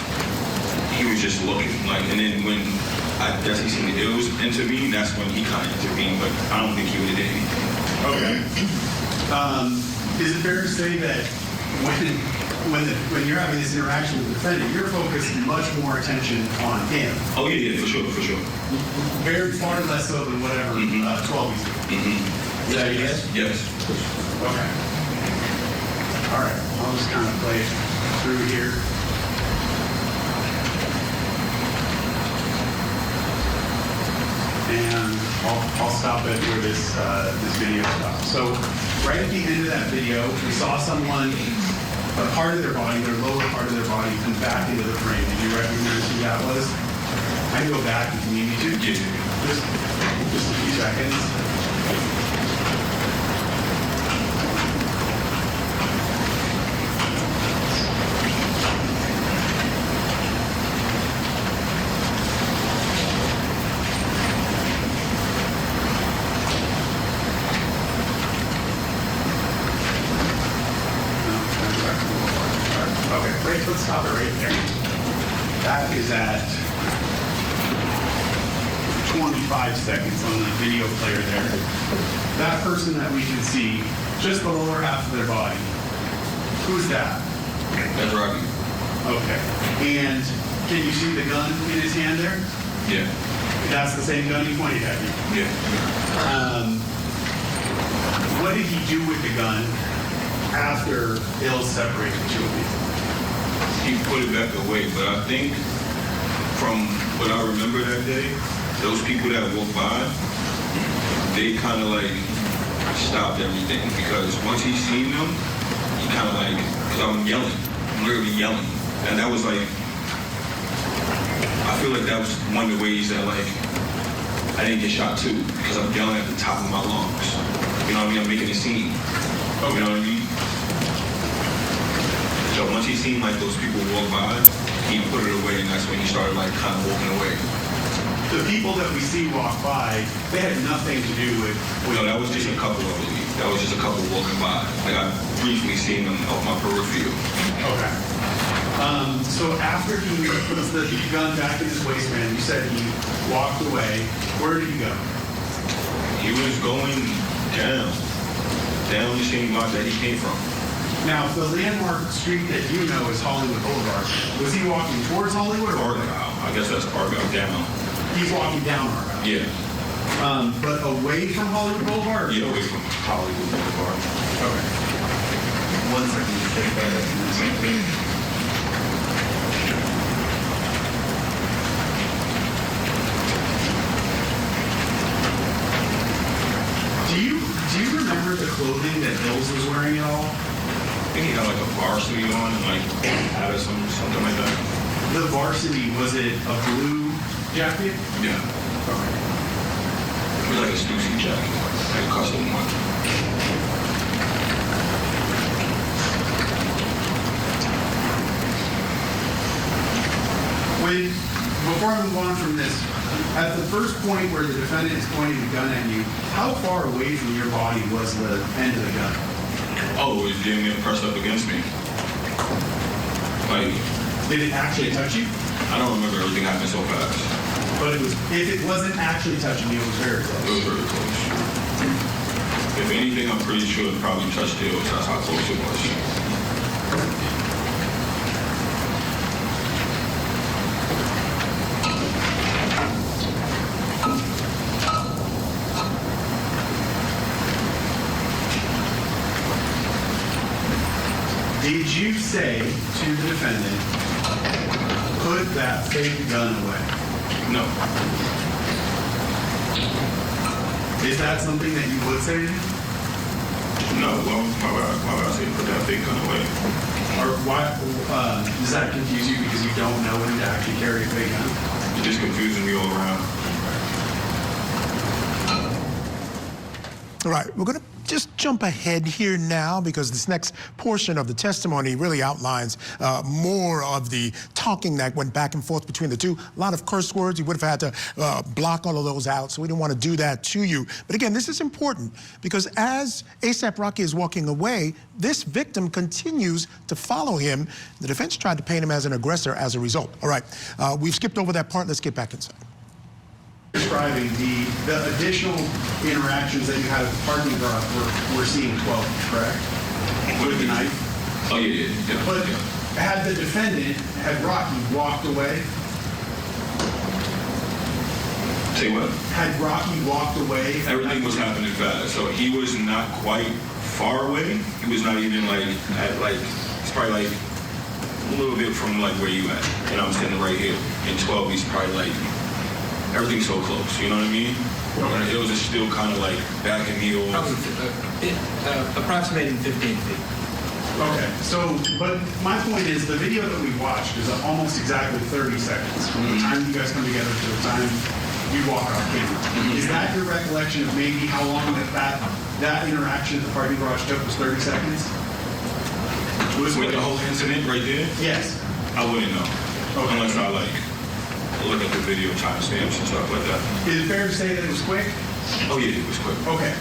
He was just looking, like, and then when I guess he seen the ills intervene, that's when he kind of intervened, but I don't think he would have did anything. Okay. Is it fair to say that when you're having this interaction with the defendant, you're focusing much more attention on him? Oh, yeah, for sure. Very far less so than whatever 12 is doing. Is that yes? Yes. Okay. All right. I'll just kind of play it through here. And I'll stop it where this video stops. So right at the end of that video, we saw someone, a part of their body, their lower part of their body, come back into the frame. Did you recognize who that was? I can go back if you need me to. Just a few seconds. Okay, let's stop it right there. That is at 25 seconds on the video player there. That person that we can see, just the lower half of their body, who's that? That's Rakim. Okay. And Can you see the gun in his hand there? Yeah. That's the same gun he pointed at you? Yeah. What did he do with the gun after Bill separated the two of you? He put it back away, but I think from what I remember that day, those people that walked by, they kind of like stopped everything because once he seen them, he kind of like, because I'm yelling, I'm literally yelling. And that was like, I feel like that was one of the ways that like, I didn't get shot too, because I'm yelling at the top of my lungs. You know what I mean? I'm making a scene. You know what I mean? So once he seen like those people walk by, he put it away, and that's when he started like kind of walking away. The people that we see walk by, they had nothing to do with... No, that was just a couple, I believe. That was just a couple walking by. Like I briefly seen them off my peripheral. Okay. So after he puts the gun back in his waistband, you said he walked away. Where did he go? He was going down the same block that he came from. Now, the landmark street that you know is Hollywood Boulevard. Was he walking towards Hollywood or Argyle? I guess that's Argyle down. He's walking down Argyle. Yeah. But away from Hollywood Boulevard? Yeah, away from Hollywood Boulevard. Okay. 1 second. Do you remember the clothing that Hills was wearing at all? I think he had like a varsity on and like had something like that. The varsity, was it a blue jacket? Yeah. Okay. It was like a Stussy jacket, like a custom one. Before I move on from this, at the first point where the defendant is pointing the gun at you, how far away from your body was the end of the gun? Oh, it was damn near pressed up against me. Like, did it actually touch you? I don't remember, everything happened so fast. But if it wasn't actually touching you, it was very close. It was very close. If anything, I'm pretty sure it probably touched Hills. That's how close it was. Did you say to the defendant, put that fake gun away? No. Is that something that you would say to him? No, well, why would I say put that fake gun away? Or why, does that confuse you because you don't know him to actually carry a fake gun? It just confuses me all around. All right, we're going to just jump ahead here now because this next portion of the testimony really outlines more of the talking that went back and forth between the two. A lot of curse words. You would have had to block all of those out, so we didn't want to do that to you. But again, this is important because as ASAP Rocky is walking away, this victim continues to follow him. The defense tried to paint him as an aggressor as a result. All right, we've skipped over that part. Let's get back inside. Describing the additional interactions that you had at the parking garage were seeing 12, correct? With the knife? Oh, yeah. But had the defendant, had Rocky walked away? Say what? Had Rocky walked away? Everything was happening fast. So he was not quite far away. He was not even like, it's probably like a little bit from like where you at. And I'm standing right here. In 12, he's probably like, everything's so close, you know what I mean? It was just still kind of like backing me off. Approximating 15 feet. Okay, so, but my point is the video that we watched is almost exactly 30 seconds from the time you guys come together to the time you walk off camera. Is that your recollection of maybe how long that interaction at the parking garage took was 30 seconds? With the whole incident right there? Yes. I wouldn't know. Okay. Unless I like look at the video timestamps and stuff like that. Is it fair to say that it was quick? Oh yeah, it was quick. Okay.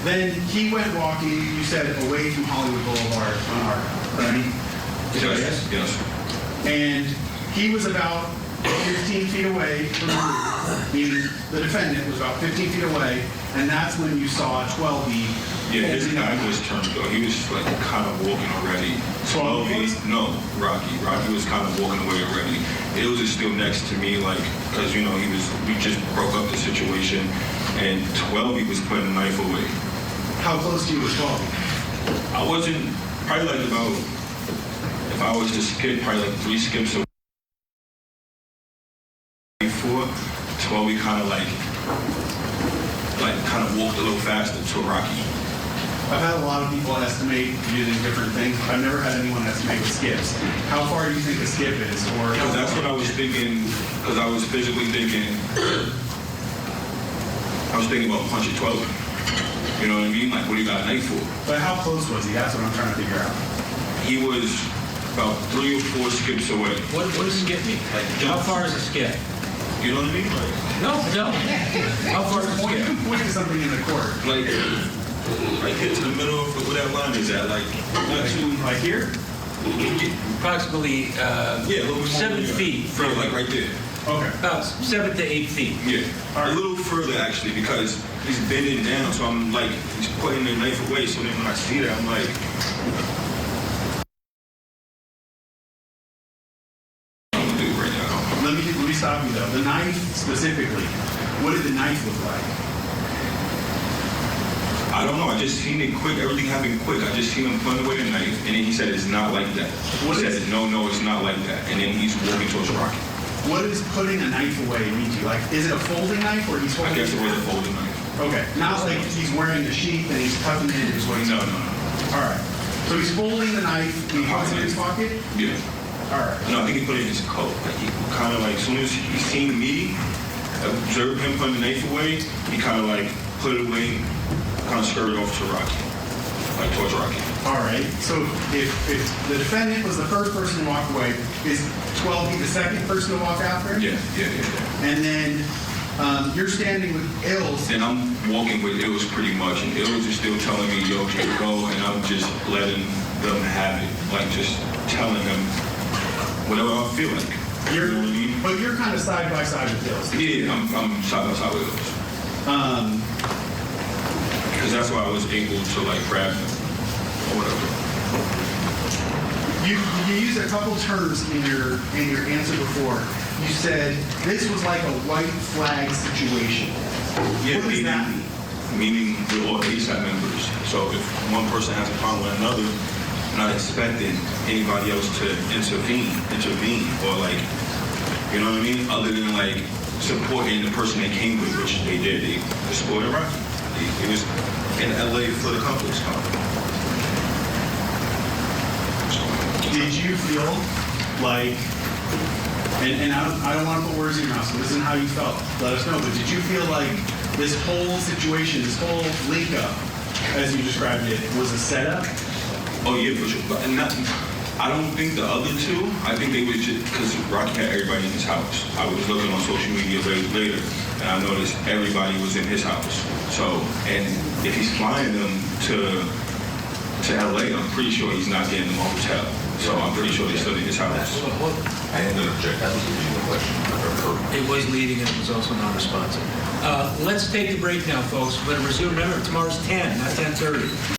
Then he went walking, you said, away from Hollywood Boulevard on Argyle, correct? Yes. And he was about 15 feet away from you, the defendant was about 15 feet away, and that's when you saw 12E. Yeah, his guy was turned though. He was like kind of walking already. 12E, no, Rocky. Rocky was kind of walking away already. It was just still next to me, like, because you know we just broke up the situation, and 12E was putting a knife away. How close to you was 12E? I wasn't, probably like about, if I was to skip, probably like 3 skips away. 12E kind of kind of walked a little faster to Rocky. I've had a lot of people estimate using different things. I've never had anyone estimate with skips. How far do you think a skip is? Or because that's what I was thinking, because I was physically thinking, I was thinking about punching 12. You know what I mean? Like, what do you got a knife for? But how close was he? That's what I'm trying to figure out. He was about 3 or 4 skips away. What does skip mean? Like, how far is a skip? You know what I mean? Like, no. How far is a skip? You can point to something in the court. Like, right here to the middle of where that line is at. Like, not too, like here? Approximately yeah, a little bit 7 feet from. Yeah, like right there. Okay. About 7 to 8 feet. Yeah. A little further actually, because he's bending down, so I'm like, he's putting the knife away, so then when I see that, I'm like, I'm gonna do it right now. Let me stop you though. The knife specifically, what did the knife look like? I don't know, I just seen it quick, everything happened quick. I just seen him putting away the knife, and then he said it's not like that. He said, no, it's not like that. And then he's walking towards Rocky. What does putting a knife away mean to you? Like, is it a folding knife or he's holding it? I guess it was a folding knife. Okay. Not like he's wearing a sheath and he's tucking it in his waist. No. All right. So he's folding the knife and he puts it in his pocket? Yeah. All right. No, I think he put it in his coat. Like, he kind of like, as soon as he seen the meeting, observed him putting the knife away, he kind of like put it away, kind of skirted off to Rocky, like towards Rocky. All right. So if the defendant was the first person to walk away, is 12 the second person to walk after him? Yeah. And then you're standing with Ills. And I'm walking with Ills pretty much, and Ills is still telling me, yo, keep it go, and I'm just letting them have it, like just telling them whatever I feel like. You know what I mean? But you're kind of side by side with Ills. Yeah, I'm side by side with Ills. Because that's why I was able to like grab him or whatever. You used a couple terms in your answer before. You said this was like a white flag situation. Yeah, what does that mean? Meaning we're all ASAP members. So if one person has a problem with another, I'm not expecting anybody else to intervene, or like, you know what I mean? Other than like supporting the person they came with, which they did. They supported Rocky. He was in LA for the Compass Company. Did you feel like, and I don't want to put words in your mouth, so this isn't how you felt, let us know, but did you feel like this whole situation, this whole link up, as you described it, was a setup? Oh yeah, for sure. But I don't think the other two, I think they was just, because Rocky had everybody in his house. I was looking on social media later, and I noticed everybody was in his house. So, and if he's flying them to LA, I'm pretty sure he's not getting them a hotel. So I'm pretty sure they're still in his house. I am going to object. That was a leading question. It was leading and it was also non-responsive. Let's take a break now, folks. We're going to resume. Remember, tomorrow's 10, not 10:30.